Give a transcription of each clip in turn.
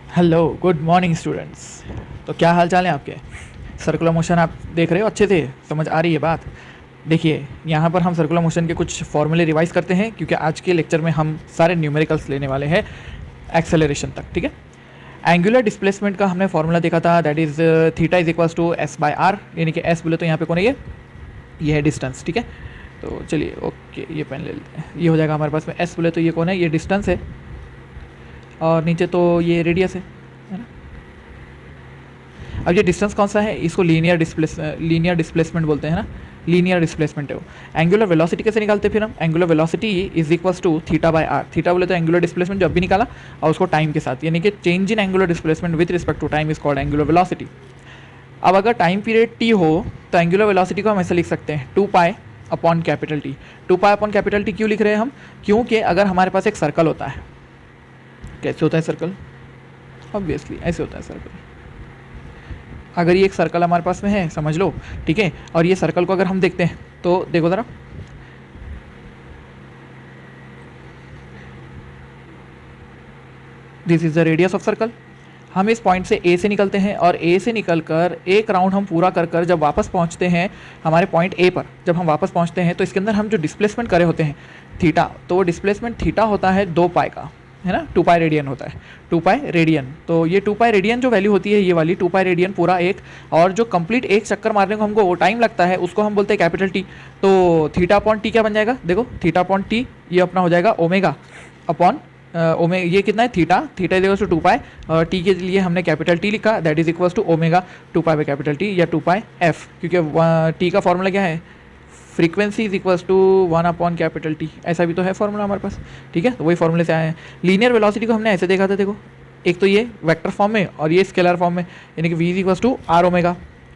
Hello, good morning students. तो क्या हाल चाल है आपके? सर्कुलर मोशन आप देख रहे हो, अच्छे से समझ आ रही है बात? देखिए, यहाँ पर हम सर्कुलर मोशन के कुछ फॉर्मूले रिवाइज करते हैं, क्योंकि आज के लेक्चर में हम सारे न्यूमेरिकल्स लेने वाले हैं एक्सेलरेशन तक। ठीक है, एंगुलर डिस्प्लेसमेंट का हमने फॉर्मूला देखा था, that is theta is equals to S by R, यानी कि एस बोले तो यहाँ पे कौन है, ये है डिस्टेंस। ठीक है, तो चलिए ओके, ये पेन ले लेते हैं, ये हो जाएगा हमारे पास में। एस बोले तो ये कौन है, ये डिस्टेंस है, और नीचे तो ये रेडियस है ना। अब ये डिस्टेंस कौन सा है, इसको लीनियर डिस्प्लेसमेंट बोलते हैं ना, लीनियर डिस्प्लेसमेंट है वो। एंगुलर वेलोसिटी कैसे निकालते हैं फिर हम? Angular velocity is equals to theta by R. Theta बोले तो एंगुलर डिस्प्लेसमेंट जो अभी निकाला, और उसको टाइम के साथ, यानी कि change in angular displacement with respect to time is called angular velocity. अब अगर टाइम पीरियड टी हो तो एंगुलर वेलोसिटी को हम ऐसे लिख सकते हैं, 2 pi upon capital T. 2 pi upon capital T क्यों लिख रहे हैं हम? क्योंकि अगर हमारे पास एक सर्कल होता है, कैसे होता है सर्कल? ऑब्वियसली ऐसे होता है सर्कल। अगर ये एक सर्कल हमारे पास में है, समझ लो, ठीक है, और ये सर्कल को अगर हम देखते हैं तो देखो ज़रा, this is the radius of circle. हम इस पॉइंट से ए से निकलते हैं, और ए से निकलकर एक राउंड हम पूरा कर जब वापस पहुंचते हैं हमारे पॉइंट ए पर, जब हम वापस पहुंचते हैं तो इसके अंदर हम जो डिस्प्लेसमेंट करे होते हैं थीटा, तो वो डिस्प्लेसमेंट थीटा होता है 2 पाई का, है ना। 2 पाई रेडियन होता है, 2 पाई रेडियन। तो ये 2 पाई रेडियन जो वैल्यू होती है, ये वाली 2 पाई रेडियन पूरा एक, और जो कंप्लीट एक चक्कर मारने को हमको वो टाइम लगता है, उसको हम बोलते हैं कैपिटल टी। तो थीटा अपॉन टी क्या बन जाएगा? देखो, थीटा अपॉन टी ये अपना हो जाएगा ओमेगा अपॉन ओमे, ये कितना है theta, theta is equals to 2 pi, T के लिए हमने कैपिटल टी लिखा, that is equals to omega 2 pi by capital T, या 2 पाई एफ, क्योंकि टी का फॉर्मूला क्या है, frequency is equals to 1 upon capital T, ऐसा भी तो है फॉर्मूला हमारे पास। ठीक है, तो वही फॉर्मूले से आए हैं। लीनियर वेलोसिटी को हमने ऐसे देखा था, देखो, एक तो ये वेक्टर फॉर्म में और ये स्केलर फॉर्म में, यानी कि V is equals to R omega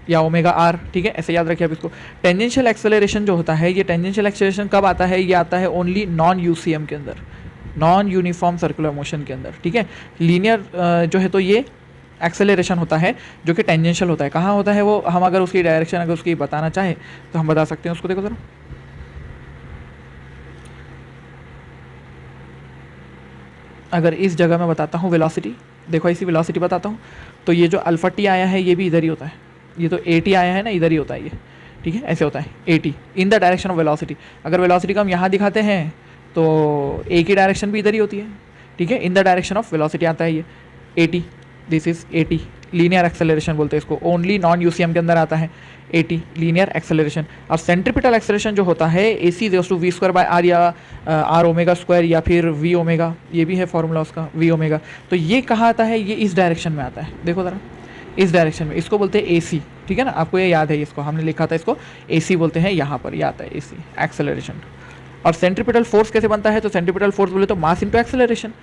या ओमेगा आर। ठीक है, ऐसे याद रखिए आप इसको। टेंजेंशियल एक्सेलरेशन जो होता है, ये टेंजेंशियल एक्सेलरेशन कब आता है? ये आता है ओनली नॉन यूसीएम के अंदर, नॉन यूनिफॉर्म सर्कुलर मोशन के अंदर। ठीक है, लीनियर जो है तो ये एक्सेलरेशन होता है जो कि टेंजेंशियल होता है। कहाँ होता है वो? हम अगर उसकी डायरेक्शन अगर उसकी बताना चाहे तो हम बता सकते हैं उसको। देखो जरा, अगर इस जगह मैं बताता हूँ वेलोसिटी, देखो ऐसी वेलोसिटी बताता हूँ, तो ये जो अल्फा टी आया है ये भी इधर ही होता है, ये तो ए टी आया है ना, इधर ही होता है ये। ठीक है, ऐसे होता है A T in the direction of velocity. अगर वेलोसिटी को हम यहाँ दिखाते हैं तो ए की डायरेक्शन भी इधर ही होती है। ठीक है, in the direction of velocity आता है ये A T, this is A T, linear acceleration बोलते हैं इसको, ओनली नॉन यूसीएम के अंदर आता है ए टी, लीनियर एक्सेलरेशन। और सेंट्रीपिटल एक्सेलरेशन जो होता है A C equals to we square by R, या आर ओमेगा स्क्वायर, या फिर वी ओमेगा, ये भी है फॉर्मूला उसका, वी ओमेगा। तो ये कहाँ आता है? ये इस डायरेक्शन में आता है, देखो ज़रा, इस डायरेक्शन में, इसको बोलते हैं ए सी। ठीक है ना, आपको ये याद है, इसको हमने लिखा था, इसको ए सी बोलते हैं, यहाँ पर ये आता है ए सी एक्सेलरेशन। और सेंट्रीपिटल फोर्स कैसे बनता है? तो सेंट्रीपिटल फोर्स बोले तो mass into acceleration,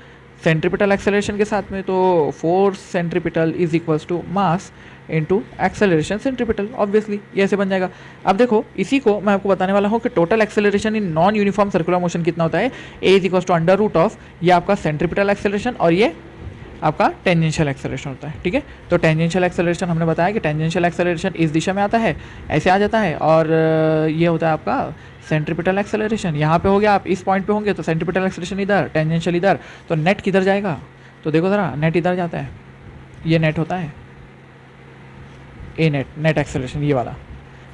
centripetal acceleration के साथ में, तो force centripetal is equals to mass into acceleration centripetal, obviously ये ऐसे बन जाएगा। अब देखो, इसी को मैं आपको बताने वाला हूँ कि total acceleration in non uniform circular motion कितना होता है। A is equals to under root of, ये आपका सेंट्रीपिटल एक्सेलरेशन और ये आपका टेंजेंशियल एक्सेलरेशन होता है। ठीक है, तो टेंजेंशियल एक्सेलरेशन हमने बताया कि टेंजेंशियल एक्सेलरेशन इस दिशा में आता है, ऐसे आ जाता है, और ये होता है आपका सेंट्रीपिटल एक्सेलरेशन। यहाँ पे हो गया, आप इस पॉइंट पे होंगे तो सेंट्रीपिटल एक्सेलरेशन इधर, टेंजेंशियल इधर, तो नेट किधर जाएगा? तो देखो ज़रा, नेट इधर जाता है, ये नेट होता है ए नेट, नेट एक्सेलरेशन ये वाला।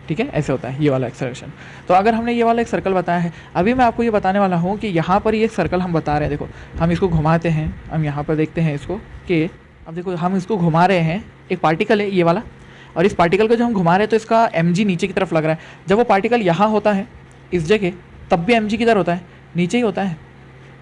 ठीक है, ऐसे होता है ये वाला एक्सेलरेशन। तो अगर हमने ये वाला एक सर्कल बताया है, अभी मैं आपको ये बताने वाला हूँ कि यहाँ पर ये एक सर्कल हम बता रहे हैं, देखो हम इसको घुमाते हैं, हम यहाँ पर देखते हैं इसको कि, अब देखो हम इसको घुमा रहे हैं, एक पार्टिकल है ये वाला, और इस पार्टिकल को जब हम घुमा रहे हैं तो इसका mg नीचे की तरफ लग रहा है। जब वो पार्टिकल यहाँ होता है इस जगह, तब भी mg किधर होता है? नीचे ही होता है।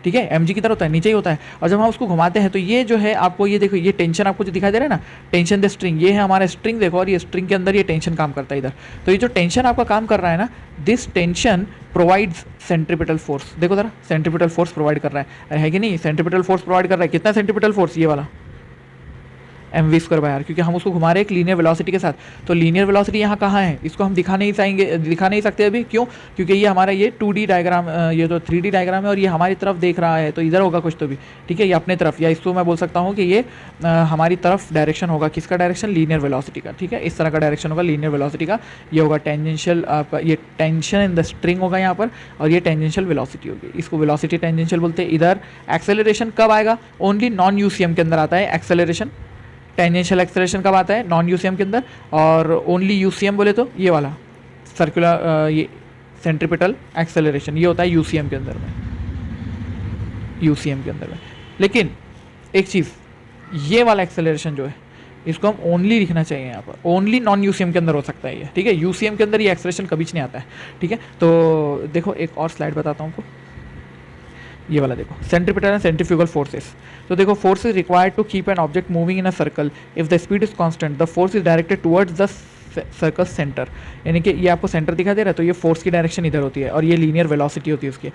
ठीक है, mg किधर होता है? नीचे ही होता है। और जब हम उसको घुमाते हैं तो ये जो है, आपको ये देखो, ये टेंशन आपको जो दिखाई दे रहा है ना, टेंशन द स्ट्रिंग, ये है हमारा स्ट्रिंग, देखो, और ये स्ट्रिंग के अंदर ये टेंशन काम करता है इधर। तो ये जो टेंशन आपका काम कर रहा है ना, this tension provides centripetal force. देखो जरा, सेंट्रीपिटल फोर्स प्रोवाइड कर रहा है कि नहीं? सेंट्रीपिटल फोर्स प्रोवाइड कर रहा है, कितना सेंट्रीपिटल फोर्स? ये वाला mv²/r, क्योंकि हम उसको घुमा रहे हैं एक लीनियर वेलोसिटी के साथ। तो लीनियर वेलोसिटी यहाँ कहाँ है, इसको हम दिखा नहीं सकते अभी, क्यों? क्योंकि ये हमारा ये 2D डायग्राम, ये जो 3D डायग्राम है और ये हमारी तरफ देख रहा है, तो इधर होगा कुछ तो भी, ठीक है, ये अपने तरफ, या इसको मैं बोल सकता हूँ कि ये हमारी तरफ डायरेक्शन होगा, किसका डायरेक्शन, लीनियर वेलोसिटी का, ठीक है, इस तरह का डायरेक्शन होगा लीनियर वेलोसिटी का। ये होगा टेंजेंशियल, आपका ये टेंशन इन द स्ट्रिंग होगा यहाँ पर, और ये टेंजेंशियल वेलोसिटी होगी, इसको वेलोसिटी टेंजेंशियल बोलते हैं। इधर एक्सेलरेशन कब आएगा, ओनली नॉन यूसीएम के अंदर आता है एक्सेलरेशन। टेंजेंशियल एक्सेलरेशन कब आता है, नॉन यूसीएम के अंदर, और ओनली यूसीएम बोले तो ये वाला सर्कुलर, ये सेंट्रीपिटल एक्सेलरेशन, ये होता है यूसीएम के अंदर में, यूसीएम के अंदर में। लेकिन एक चीज़, ये वाला एक्सेलरेशन जो है इसको हम ओनली लिखना चाहिए यहाँ पर, ओनली नॉन यूसीएम के अंदर हो सकता है ये, ठीक है, यूसीएम के अंदर ये एक्सेलरेशन कभी नहीं आता है, ठीक है। तो देखो एक और स्लाइड बताता हूँ आपको, ये वाला देखो, सेंट्रीपिटल एंड सेंट्रीफ्यूगल फोर्सेस। तो देखो, force is required to keep an object moving in a circle if the speed is constant, the force is directed towards the circle centre, यानी कि ये आपको सेंटर दिखा दे रहा है, तो ये फोर्स की डायरेक्शन इधर होती है, और ये लीनियर वेलोसिटी होती है उसकी।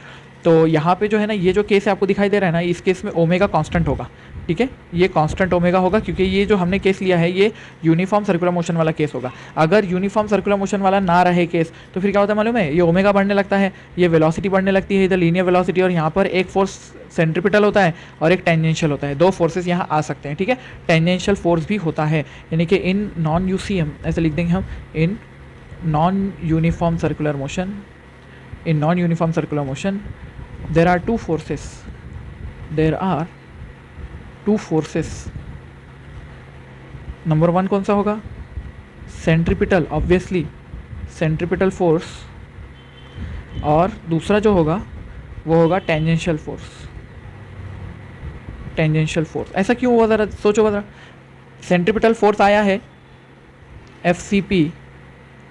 तो यहाँ पे जो है ना, ये जो केस आपको दिखाई दे रहा है ना, इस केस में ओमेगा कांस्टेंट होगा, ठीक है, ये कांस्टेंट ओमेगा होगा, क्योंकि ये जो हमने केस लिया है ये यूनिफॉर्म सर्कुलर मोशन वाला केस होगा। अगर यूनिफॉर्म सर्कुलर मोशन वाला ना रहे केस, तो फिर क्या होता है मालूम है, ये ओमेगा बढ़ने लगता है, ये वेलोसिटी बढ़ने लगती है, इधर लीनियर वेलोसिटी, और यहाँ पर एक फोर्स सेंट्रीपिटल होता है और एक टेंजेंशियल होता है, दो फोर्सेस यहाँ आ सकते हैं, ठीक है। टेंजेंशियल फोर्स भी होता है, यानी कि इन नॉन यूसीएम, ऐसे लिख देंगे हम, इन non uniform circular motion, in non-uniform circular motion there are two forces, number 1 कौन सा होगा, सेंट्रीपिटल, ऑब्वियसली सेंट्रीपिटल फोर्स, और दूसरा जो होगा वो होगा टेंजेंशियल फोर्स। ऐसा क्यों हुआ, ज़रा सोचो ज़रा, सेंट्रीपिटल फोर्स आया है FCP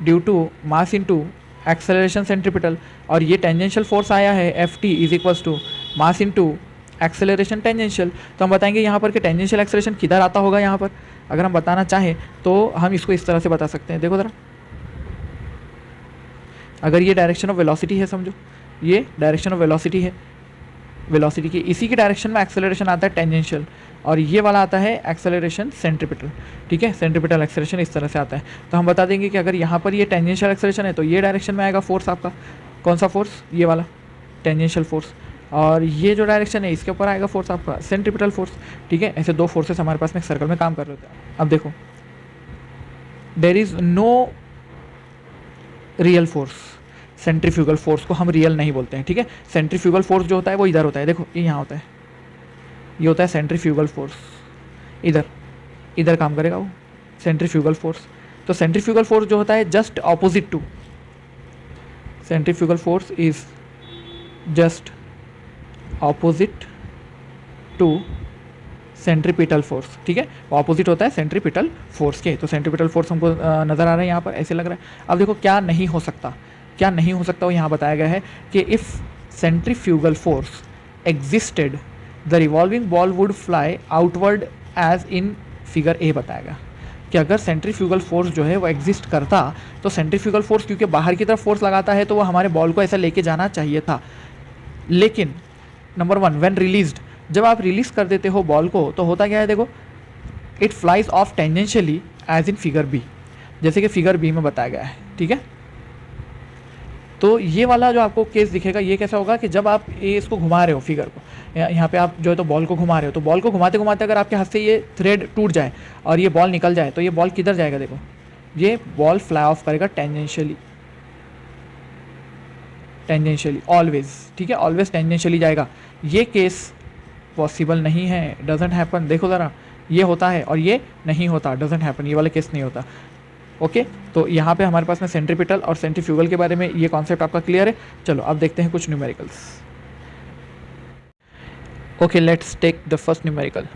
due to mass into acceleration centripetal, और ये टेंजेंशियल फोर्स आया है FT is equals to mass into acceleration tangential. तो हम बताएंगे यहाँ पर कि टेंजेंशियल एक्सेलरेशन किधर आता होगा, यहाँ पर अगर हम बताना चाहें तो हम इसको इस तरह से बता सकते हैं। देखो ज़रा, अगर ये डायरेक्शन ऑफ वेलोसिटी है, समझो ये डायरेक्शन ऑफ वेलोसिटी है, वेलोसिटी की इसी की डायरेक्शन में एक्सेलरेशन आता है टेंजेंशियल, और ये वाला आता है एक्सेलरेशन सेंट्रीपिटल, ठीक है, सेंट्रीपिटल एक्सेलरेशन इस तरह से आता है। तो हम बता देंगे कि अगर यहाँ पर ये टेंजेंशियल एक्सेलरेशन है तो ये डायरेक्शन में आएगा फोर्स आपका, कौन सा फोर्स, ये वाला टेंजेंशियल फोर्स, और ये जो डायरेक्शन है इसके ऊपर आएगा फोर्स आपका सेंट्रीपिटल फोर्स, ठीक है। ऐसे दो फोर्सेस हमारे पास में सर्कल में काम कर रहे होते हैं। अब देखो, there is no real force, centrifugal force को हम रियल नहीं बोलते हैं, ठीक है। सेंट्रीफ्यूगल फोर्स जो होता है वो इधर होता है, देखो ये यहाँ होता है, ये होता है सेंट्रीफ्यूगल फोर्स, इधर काम करेगा वो सेंट्रीफ्यूगल फोर्स। तो सेंट्रीफ्यूगल फोर्स जो होता है just opposite to, centrifugal force is just opposite to centripetal force, ठीक है, ऑपोजिट होता है सेंट्रीपिटल फोर्स के। तो सेंट्रीपिटल फोर्स हमको नज़र आ रहा है यहाँ पर, ऐसे लग रहा है। अब देखो क्या नहीं हो सकता, वो यहाँ बताया गया है कि if centrifugal force existed the revolving ball would fly outward as in figure A, बताया गया कि अगर सेंट्रीफ्यूगल फोर्स जो है वो एग्जिस्ट करता तो सेंट्रीफ्यूगल फोर्स क्योंकि बाहर की तरफ फोर्स लगाता है तो वो हमारे बॉल को ऐसा लेके जाना चाहिए था। लेकिन नंबर 1, व्हेन रिलीज्ड, जब आप रिलीज़ कर देते हो बॉल को तो होता क्या है, देखो it flies off tangentially as in figure B, जैसे कि फिगर बी में बताया गया है, ठीक है। तो ये वाला जो आपको केस दिखेगा ये कैसा होगा कि जब आप ये इसको घुमा रहे हो फिगर को, यहाँ पे आप जो है तो बॉल को घुमा रहे हो, तो बॉल को घुमाते घुमाते अगर आपके हाथ से ये थ्रेड टूट जाए और ये बॉल निकल जाए तो ये बॉल किधर जाएगा, देखो ये बॉल फ्लाई ऑफ करेगा टेंजेंशियली ऑलवेज, ठीक है, ऑलवेज टेंजेंशियली जाएगा। ये केस पॉसिबल नहीं है, डजंट हैपन। देखो ज़रा, ये होता है और ये नहीं होता, डजंट हैपन, ये वाला केस नहीं होता। ओके, तो यहाँ पे हमारे पास में सेंट्रीपिटल और सेंट्रीफ्यूगल के बारे में ये कॉन्सेप्ट आपका क्लियर है। चलो अब देखते हैं कुछ numericals. Okay, let's take the first numerical.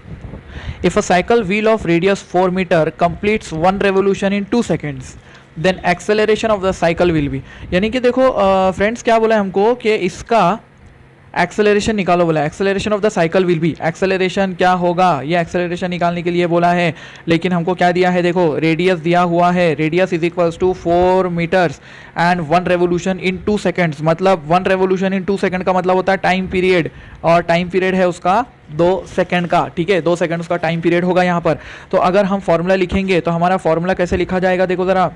If a cycle wheel of radius 4 metre completes 1 revolution in 2 seconds then acceleration of the cycle will be. यानी कि देखो फ्रेंड्स क्या बोला है हमको कि इसका एक्सेलरेशन निकालो बोला है, acceleration of the cycle will B, acceleration क्या होगा, ये एक्सेलरेशन निकालने के लिए बोला है, लेकिन हमको क्या दिया है, देखो रेडियस दिया हुआ है, radius is equals to 4 metres and 1 revolution in 2 seconds, मतलब 1 रेवोल्यूशन इन 2 सेकेंड का मतलब होता है टाइम पीरियड, और टाइम पीरियड है उसका 2 सेकेंड का, ठीक है, 2 सेकेंड उसका टाइम पीरियड होगा यहाँ पर। तो अगर हम फॉर्मूला लिखेंगे तो हमारा फॉर्मूला कैसे लिखा जाएगा, देखो ज़रा,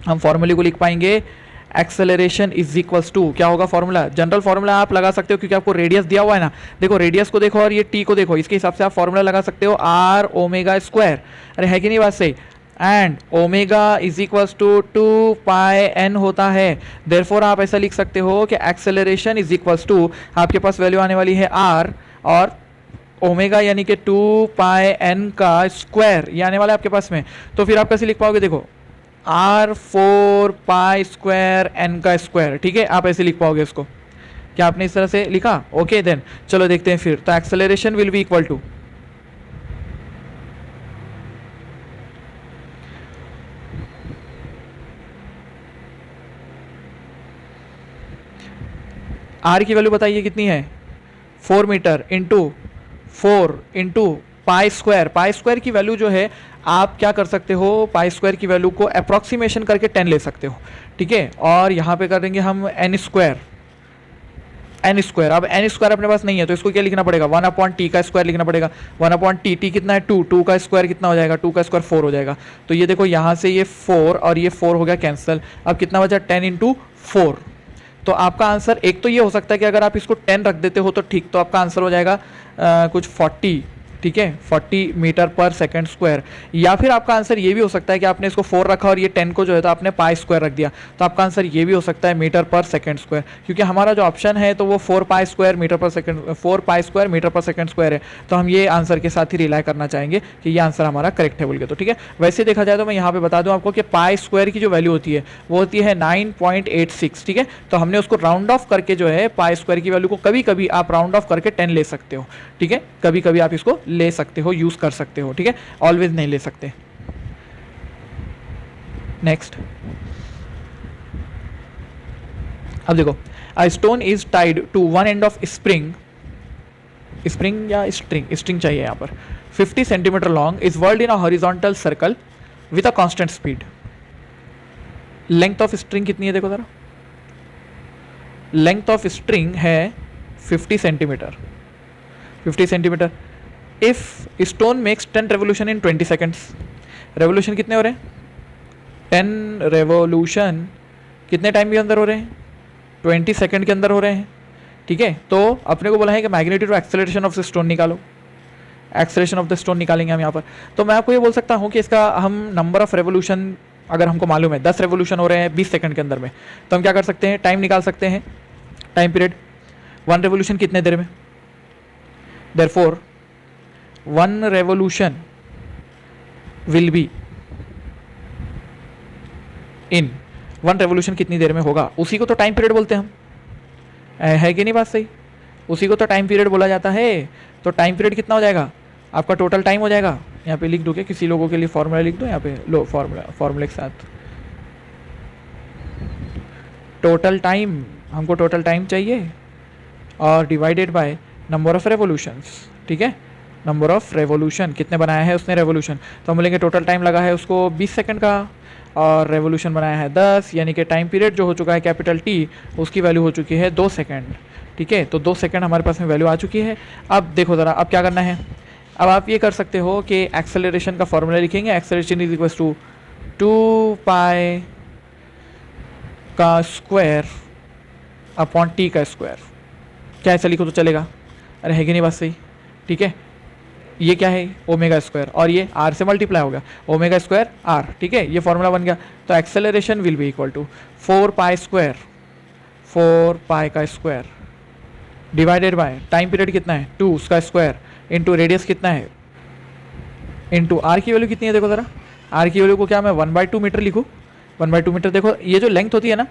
हम फॉर्मूले को लिख पाएंगे, एक्सेलरेशन इज इक्वल्स टू, क्या होगा फॉर्मूला, जनरल फॉर्मूला आप लगा सकते हो क्योंकि आपको रेडियस दिया हुआ है ना, देखो रेडियस को देखो और ये टी को देखो, इसके हिसाब से आप फॉर्मूला लगा सकते हो, आर ओमेगा स्क्वायर, अरे है कि नहीं बात सही, and omega is equals to 2 pi N होता है, देयरफॉर आप ऐसा लिख सकते हो कि एक्सेलरेशन इज इक्वल्स टू, आपके पास वैल्यू आने वाली है आर और ओमेगा यानी कि 2 पाई एन का स्क्वायर, ये आने वाला है आपके पास में, तो फिर आप कैसे लिख पाओगे, देखो आर 4 पाई स्क्वायर एन का स्क्वायर, ठीक है, आप ऐसे लिख पाओगे इसको, क्या आपने इस तरह से लिखा, ओके देन चलो देखते हैं फिर, तो acceleration will be equal to r की वैल्यू बताइए कितनी है, 4 metre into 4 into pi square की वैल्यू जो है आप क्या कर सकते हो, पाई स्क्वायर की वैल्यू को अप्रॉक्सीमेशन करके 10 ले सकते हो, ठीक है, और यहाँ पे करेंगे हम एन स्क्वायर, अब एन स्क्वायर अपने पास नहीं है तो इसको क्या लिखना पड़ेगा, 1 अपॉन टी का स्क्वायर लिखना पड़ेगा, 1 अपॉन टी, टी कितना है 2, 2 का स्क्वायर कितना हो जाएगा, 2 का स्क्वायर 4 हो जाएगा, तो ये देखो यहाँ से ये 4 और ये 4 हो गया कैंसिल, अब कितना बचा 10 इंटू 4, तो आपका आंसर एक तो ये हो सकता है कि अगर आप इसको 10 रख देते हो तो ठीक, तो आपका आंसर हो जाएगा कुछ 40, ठीक है, 40 मीटर पर सेकंड स्क्वायर, या फिर आपका आंसर ये भी हो सकता है कि आपने इसको 4 रखा और ये 10 को जो है तो आपने पाई स्क्वायर रख दिया, तो आपका आंसर ये भी हो सकता है मीटर पर सेकंड स्क्वायर, क्योंकि हमारा जो ऑप्शन है तो वो 4 पाई स्क्वायर मीटर पर सेकंड, 4 पाई स्क्वायर मीटर पर सेकंड स्क्वायर है, तो हम ये आंसर के साथ ही रिलाई करना चाहेंगे कि ये आंसर हमारा करेक्ट है बोल के, तो ठीक है। वैसे देखा जाए तो मैं यहाँ पे बता दूँ आपको कि पाई स्क्वायर की जो वैल्यू होती है वो होती है 9.86, ठीक है, तो हमने उसको राउंड ऑफ करके जो है पाई स्क्वायर की वैल्यू को कभी कभी आप राउंड ऑफ करके 10 ले सकते हो, ठीक है, कभी कभी आप इसको ले सकते हो, यूज कर सकते हो, ठीक है, ऑलवेज नहीं ले सकते। नेक्स्ट, अब देखो, a stone is tied to one end of spring या स्ट्रिंग चाहिए यहाँ पर, 50 centimetre long, is whirled in a horizontal circle with a constant speed, length of string कितनी है, देखो जरा, लेंथ ऑफ स्ट्रिंग है 50 centimetre, if stone makes 10 revolution in 20 seconds, revolution कितने हो रहे हैं, 10 रेवोल्यूशन कितने टाइम के अंदर हो रहे हैं, 20 सेकेंड के अंदर हो रहे हैं, ठीक है, तो अपने को बोला है कि magnitude of acceleration of the stone निकालो, एक्सेलरेशन ऑफ द स्टोन निकालेंगे हम यहाँ पर, तो मैं आपको ये बोल सकता हूँ कि इसका हम नंबर ऑफ रेवोल्यूशन अगर हमको मालूम है 10 रेवोल्यूशन हो रहे हैं 20 सेकंड के अंदर में, तो हम क्या कर सकते हैं, टाइम निकाल सकते हैं, टाइम पीरियड, 1 रेवोल्यूशन कितने देर में, therefore 1 revolution will be in, 1 revolution कितनी देर में होगा, उसी को तो टाइम पीरियड बोलते हैं हम, है कि नहीं बात सही, उसी को तो टाइम पीरियड बोला जाता है, तो टाइम पीरियड कितना हो जाएगा आपका, टोटल टाइम हो जाएगा, यहाँ पे लिख दो, क्या किसी लोगों के लिए फॉर्मूला लिख दो यहाँ पे, लो फॉर्मूले के साथ, टोटल टाइम, हमको टोटल टाइम चाहिए और divided by number of revolutions, ठीक है, नंबर ऑफ रेवोल्यूशन कितने बनाया है उसने रेवोल्यूशन, तो हम बोलेंगे टोटल टाइम लगा है उसको 20 सेकंड का और रेवोल्यूशन बनाया है 10, यानी कि टाइम पीरियड जो हो चुका है कैपिटल टी, उसकी वैल्यू हो चुकी है 2 सेकंड, ठीक है, तो 2 सेकंड हमारे पास में वैल्यू आ चुकी है। अब देखो ज़रा, अब क्या करना है, अब आप ये कर सकते हो कि एक्सेलरेशन का फॉर्मूला लिखेंगे, एक्सेलरेशन इज इक्वल टू 2 पाई का स्क्वायर अपॉन टी का स्क्वायर, क्या ऐसा लिखो तो चलेगा, अरे है कि नहीं बात सही, ठीक है, ये क्या है ओमेगा स्क्वायर और ये आर से मल्टीप्लाई हो गया, ओमेगा स्क्वायर आर, ठीक है, ये फॉर्मूला बन गया, तो acceleration will be equal to 4 pi square, 4 pi का square divided by time period कितना है 2 उसका स्क्वायर इंटू रेडियस कितना है इंटू आर की वैल्यू कितनी है, देखो ज़रा, आर की वैल्यू को क्या मैं 1/2 मीटर लिखूँ, 1/2 मीटर, देखो ये जो लेंथ होती है ना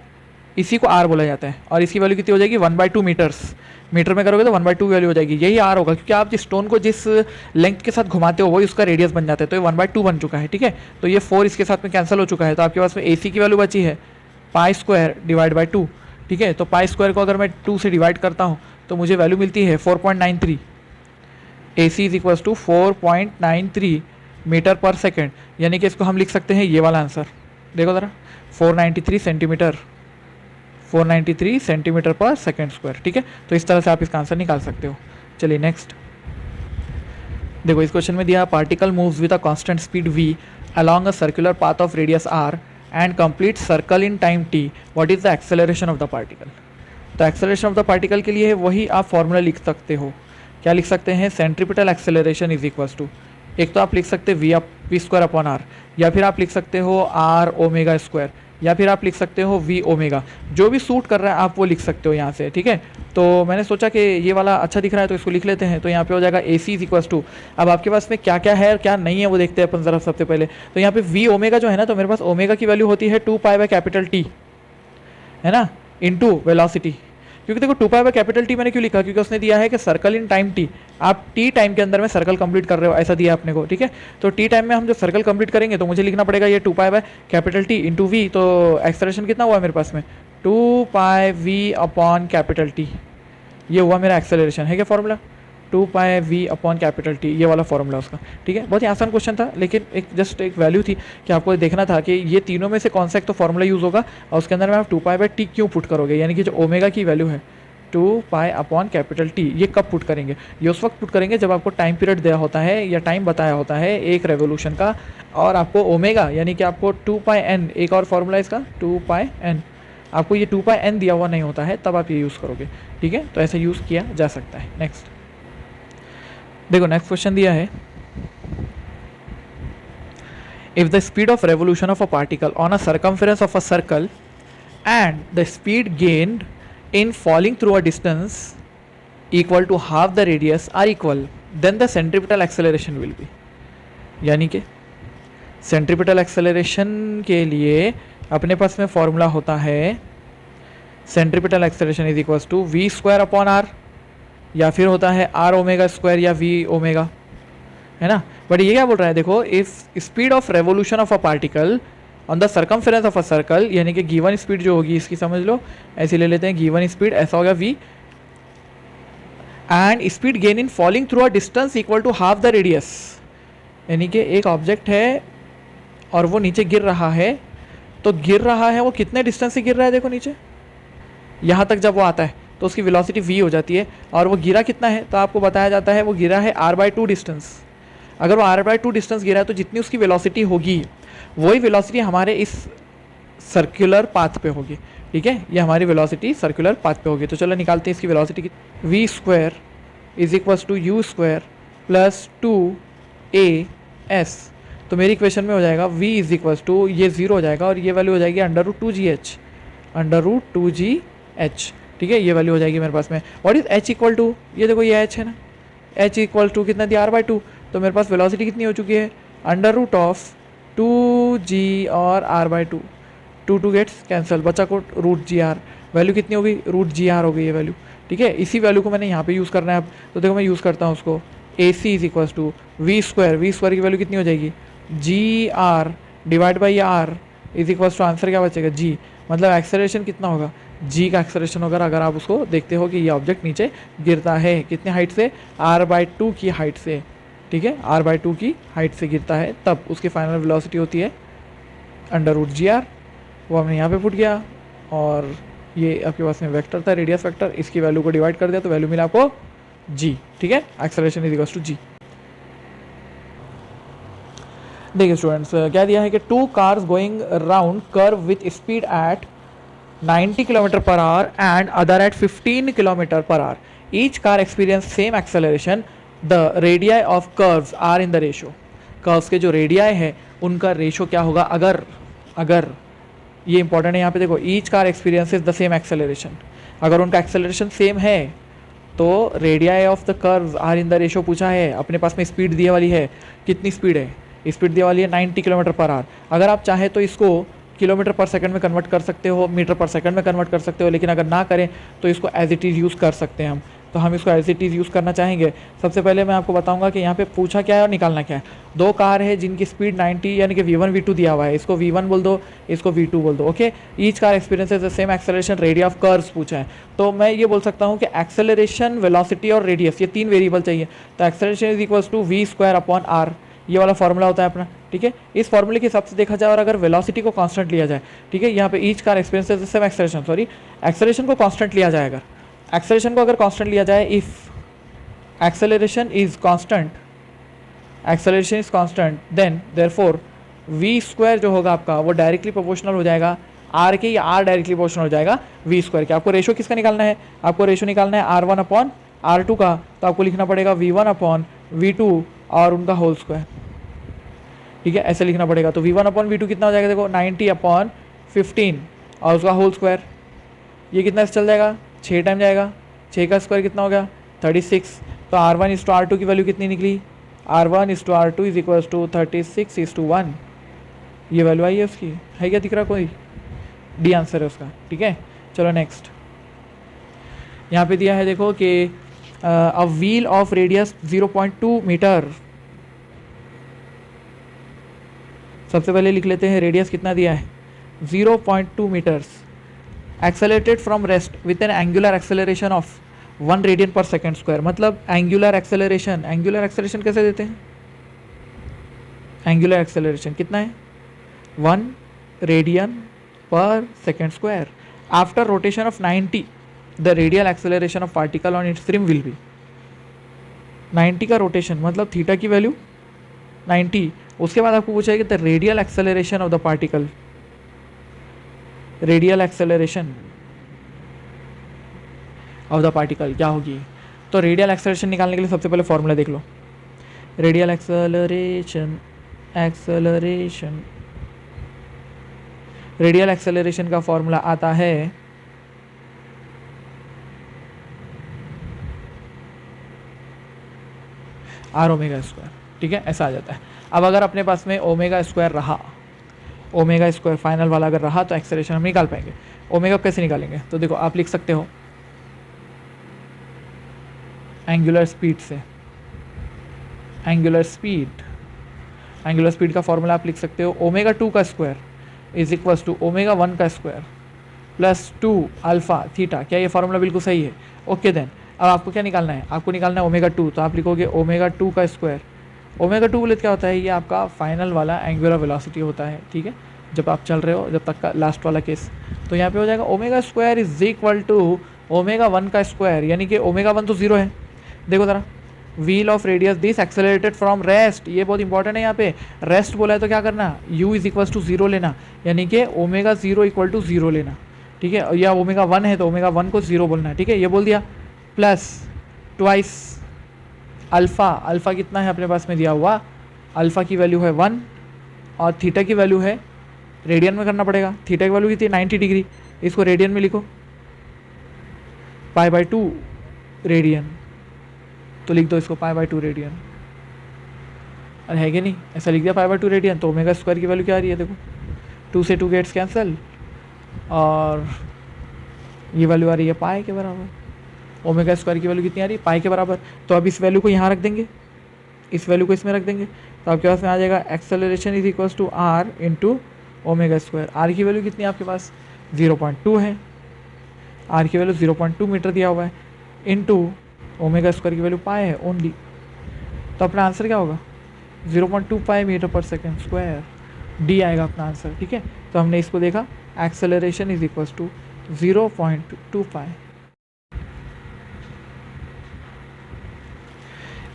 इसी को आर बोला जाता है और इसकी वैल्यू कितनी हो जाएगी 1/2 मीटर्स, मीटर में करोगे तो 1/2 वैल्यू हो जाएगी, यही आर होगा क्योंकि आप जिस स्टोन को जिस लेंथ के साथ घुमाते हो वही उसका रेडियस बन जाता है, तो ये 1/2 बन चुका है, ठीक है, तो ये 4 इसके साथ में कैंसिल हो चुका है, तो आपके पास में ए सी की वैल्यू बची है पाई स्क्वायर डिवाइड बाई 2, ठीक है, तो पाई स्क्वायर को अगर मैं 2 से डिवाइड करता हूँ तो मुझे वैल्यू मिलती है 4.93। AC is equals to 4.93 metre पर सेकेंड, यानी कि इसको हम लिख सकते हैं ये वाला आंसर, देखो ज़रा 493 सेंटीमीटर पर सेकेंड स्क्वायर। ठीक है, तो इस तरह से आप इसका आंसर निकाल सकते हो। चलिए नेक्स्ट देखो, इस क्वेश्चन में दिया particle moves with a constant speed v along a circular path of radius r and complete circle in time t, what is the acceleration of the particle। तो एक्सेलरेशन ऑफ द पार्टिकल के लिए वही आप formula लिख सकते हो। क्या लिख सकते हैं? Centripetal acceleration is equals to, एक तो आप लिख सकते हैं वी स्क्वायर अपॉन आर, या फिर आप लिख सकते हो आर ओमेगा स्क्वायर, या फिर आप लिख सकते हो वी ओमेगा, जो भी सूट कर रहा है आप वो लिख सकते हो यहाँ से। ठीक है, तो मैंने सोचा कि ये वाला अच्छा दिख रहा है तो इसको लिख लेते हैं। तो यहाँ पे हो जाएगा ए सी इज इक्वल्स टू, अब आपके पास में क्या क्या है और क्या नहीं है वो देखते हैं अपन ज़रा सबसे पहले। तो यहाँ पे वी ओमेगा जो है ना, तो मेरे पास ओमेगा की वैल्यू होती है 2π/T, है ना, इनटू वेलोसिटी। क्योंकि देखो 2π/T मैंने क्यों लिखा, क्योंकि उसने दिया है कि सर्कल इन टाइम t, आप t टाइम के अंदर में सर्कल कंप्लीट कर रहे हो, ऐसा दिया अपने को। ठीक है, तो t टाइम में हम जो सर्कल कंप्लीट करेंगे तो मुझे लिखना पड़ेगा ये 2π/T इंटू v। तो एक्सेलरेशन कितना हुआ मेरे पास में? 2πv/T, ये हुआ मेरा एक्सेलरेशन। है क्या फॉर्मूला? 2πv/T, ये वाला फॉर्मूला उसका। ठीक है, बहुत ही आसान क्वेश्चन था, लेकिन एक जस्ट एक वैल्यू थी कि आपको देखना था कि ये तीनों में से कौन सा एक तो फॉर्मूला यूज़ होगा और उसके अंदर में आप 2π/T क्यों पुट करोगे, यानी कि जो ओमेगा की वैल्यू है 2π/T, ये कब पुट करेंगे? ये उस वक्त पुट करेंगे जब आपको टाइम पीरियड दिया होता है या टाइम बताया होता है एक रेवोल्यूशन का, और आपको ओमेगा यानी कि आपको 2πn, एक और फॉर्मूला इसका 2πn, आपको ये 2πn दिया हुआ नहीं होता है, तब आप ये यूज़ करोगे। ठीक है, तो ऐसा यूज़ किया जा सकता है। नेक्स्ट देखो, नेक्स्ट क्वेश्चन दिया है, if the speed of revolution of a particle on a circumference of a circle and the speed gained in falling through a distance equal to half the radius are equal, then the centripetal acceleration will be। यानी कि centripetal acceleration के लिए अपने पास में formula होता है centripetal acceleration is equals to we square upon r, या फिर होता है आर ओमेगा स्क्वायर या वी ओमेगा, है ना। बट ये क्या बोल रहा है, देखो, if speed of revolution of a particle on the circumference of a circle, यानी कि गिवन स्पीड जो होगी इसकी समझ लो ऐसे ले लेते हैं, गिवन स्पीड ऐसा होगा v, and speed gain in falling through a distance equal to half the radius, यानी कि एक ऑब्जेक्ट है और वो नीचे गिर रहा है, तो गिर रहा है वो कितने डिस्टेंस से गिर रहा है, देखो नीचे यहाँ तक जब वो आता है तो उसकी वेलोसिटी v हो जाती है, और वो गिरा कितना है तो आपको बताया जाता है वो गिरा है r/2 डिस्टेंस। अगर वो r/2 डिस्टेंस गिरा है तो जितनी उसकी वेलोसिटी होगी वही वेलोसिटी हमारे इस सर्कुलर पाथ पे होगी। ठीक है, ये हमारी वेलोसिटी सर्कुलर पाथ पे होगी। तो चलो निकालते हैं इसकी वेलोसिटी की, v square is equals to u square plus 2as। तो मेरी इक्वेशन में हो जाएगा v इज इक्वल्स टू, ये 0 हो जाएगा और ये वैल्यू हो जाएगी √2gh, √2gh। ठीक है, ये वैल्यू हो जाएगी मेरे पास में। What is h equal to, ये देखो ये h है ना, h इक्वल टू कितना दिया r/2, तो मेरे पास वेलोसिटी कितनी हो चुकी है √2g और r/2, 2 गेट्स कैंसिल, बचा को √gr, वैल्यू कितनी होगी √gr हो गई ये वैल्यू। ठीक है, इसी वैल्यू को मैंने यहाँ पे यूज़ करना है अब। तो देखो मैं यूज़ करता हूँ उसको, AC is equals to we square की वैल्यू कितनी हो जाएगी gr divide by r is equals to, answer क्या बचेगा g, मतलब एक्सेलरेशन कितना होगा, g का एक्सेलरेशन होगा। अगर आप उसको देखते हो कि ये ऑब्जेक्ट नीचे गिरता है कितने हाइट से, r/2 की हाइट से। ठीक है, r/2 की हाइट से गिरता है, तब उसकी फाइनल वेलोसिटी होती है √gr, वो हमने यहाँ पे पुट किया, और ये आपके पास में वेक्टर था, रेडियस वेक्टर, इसकी वैल्यू को डिवाइड कर दिया तो वैल्यू मिला आपको g। ठीक है, acceleration is equals to g। देखिए स्टूडेंट्स, क्या दिया है कि 2 cars going round curve with speed at 90 km/h and other at 15 km/h, each car experience same acceleration, the radii of curves are in the ratio। Curves के जो radii है उनका ratio क्या होगा, अगर ये इंपॉर्टेंट है यहाँ पे देखो, each car experiences the same acceleration, अगर उनका एक्सेलरेशन सेम है तो radii of the curves are in the ratio पूछा है। अपने पास में स्पीड दिए वाली है, कितनी स्पीड है, स्पीड दिए वाली है 90 km/h। अगर आप चाहे तो इसको km/s में कन्वर्ट कर सकते हो, मीटर पर सेकंड में कन्वर्ट कर सकते हो, लेकिन अगर ना करें तो इसको एज इट इज़ यूज़ कर सकते हैं हम। तो हम इसको एज इट इज़ यूज़ करना चाहेंगे। सबसे पहले मैं आपको बताऊंगा कि यहाँ पे पूछा क्या है और निकालना क्या है। दो कार है जिनकी स्पीड 90 यानी कि v1 v2 दिया हुआ है, इसको v1 बोल दो, इसको v2 बोल दो। Okay, each car experiences the same acceleration radius of curves पूछा है। तो मैं ये बोल सकता हूँ कि एक्सेलरेशन, वेलोसिटी और रेडियस ये तीन वेरिएबल चाहिए। तो acceleration is equals to v²/r, ये वाला फॉर्मूला होता है अपना। ठीक है, इस फॉर्मूले के हिसाब से देखा जाए और अगर वेलोसिटी को कांस्टेंट लिया जाए, ठीक है, यहाँ पे each car experiences the same acceleration, sorry acceleration को कांस्टेंट लिया जाए, अगर एक्सेलरेशन को अगर कांस्टेंट लिया जाए, if acceleration is constant, acceleration is constant, then therefore v² जो होगा आपका वो डायरेक्टली प्रोपोर्शनल हो जाएगा r के, या r डायरेक्टली प्रोपोर्शनल हो जाएगा v² के। आपको रेशो किसका निकालना है? आपको रेशो निकालना है r1/r2 का, तो आपको लिखना पड़ेगा v1/v2 और उनका होल स्क्वायर। ठीक है, ऐसे लिखना पड़ेगा। तो v1/v2 कितना हो जाएगा? देखो 90/15 और उसका होल स्क्वायर, ये कितना चल जाएगा? 6 टाइम जाएगा, 6 का स्क्वायर कितना हो गया? 36। तो r1:r2 की वैल्यू कितनी निकली? r1:r2 is equals to 36:1। ये वैल्यू आई है उसकी, है क्या? दिख रहा कोई? डी आंसर है उसका। ठीक है, चलो नेक्स्ट। यहाँ पे दिया है देखो कि a wheel of radius 0.2 metre. सबसे पहले लिख लेते हैं रेडियस कितना दिया है, 0.2 metres, accelerated from rest with an angular acceleration of 1 radian पर सेकेंड स्क्वायर। मतलब एंगुलर एक्सेलरेशन कैसे देते हैं? एंगुलर एक्सेलरेशन कितना है? 1 रेडियन पर second square. After rotation of 90 the radial acceleration of particle on its rim will be. 90 का rotation मतलब थीटा की वैल्यू 90। उसके बाद आपको पूछा है कि the radial acceleration of the particle, radial acceleration of the particle क्या होगी? तो रेडियल एक्सेलरेशन निकालने के लिए सबसे पहले फॉर्मूला देख लो। रेडियल एक्सेलरेशन का फॉर्मूला आता है r⍵²। ठीक है, ऐसा आ जाता है। अब अगर अपने पास में ω² रहा, ω² फाइनल वाला अगर रहा, तो एक्सेलरेशन हम निकाल पाएंगे। ओमेगा कैसे निकालेंगे? तो देखो आप लिख सकते हो एंगुलर स्पीड से, एंगुलर स्पीड का फॉर्मूला आप लिख सकते हो ω2 का स्क्वायर इज इक्वल्स टू ω1 का स्क्वायर प्लस 2 अल्फा थीटा। क्या ये फॉर्मूला बिल्कुल सही है? ओके देन अब आपको क्या निकालना है? आपको निकालना है ω2। तो आप लिखोगे ω2 का स्क्वायर। ω2 बोले क्या होता है? ये आपका फाइनल वाला एंगुलर वेलोसिटी होता है। ठीक है, जब आप चल रहे हो, जब तक का लास्ट वाला केस। तो यहाँ पे हो जाएगा ω² इज इक्वल टू ω1 का स्क्वायर, यानी कि ω1 तो 0 है। देखो ज़रा, wheel of radius this accelerated from rest, ये बहुत इंपॉर्टेंट है। यहाँ पे रेस्ट बोला है तो क्या करना? u इज इक्वल्स टू 0 लेना, यानी कि ω0 इक्वल टू 0 लेना। ठीक है, या ω1 है तो ω1 को 0 बोलना है। ठीक है, ये बोल दिया। प्लस ट्वाइस अल्फ़ा कितना है अपने पास में दिया हुआ? अल्फ़ा की वैल्यू है 1 और थीटा की वैल्यू है, रेडियन में करना पड़ेगा। थीटा की वैल्यू कितनी? 90 डिग्री। इसको रेडियन में लिखो, π/2 रेडियन। तो लिख दो इसको π/2 रेडियन। अरे है कि नहीं? ऐसा लिख दिया π/2 रेडियन। तो ω² की वैल्यू क्या आ रही है? देखो 2 से 2 गेट्स कैंसिल और ये वैल्यू आ रही है पाई के बराबर। ω² की वैल्यू कितनी आ रही है? पाई के बराबर। तो अब इस वैल्यू को यहाँ रख देंगे, इस वैल्यू को इसमें रख देंगे, तो आपके पास में आ जाएगा acceleration is equals to r into ω²। r की वैल्यू कितनी है आपके पास? 0.2 है। r की वैल्यू 0.2 मीटर दिया हुआ है, इंटू ω² की वैल्यू पाई है ओनली। तो अपना आंसर क्या होगा? 0.2 पाई मीटर पर सेकेंड स्क्वायर। डी आएगा अपना आंसर। ठीक है, तो हमने इसको देखा, acceleration is equals to 0.2 pi.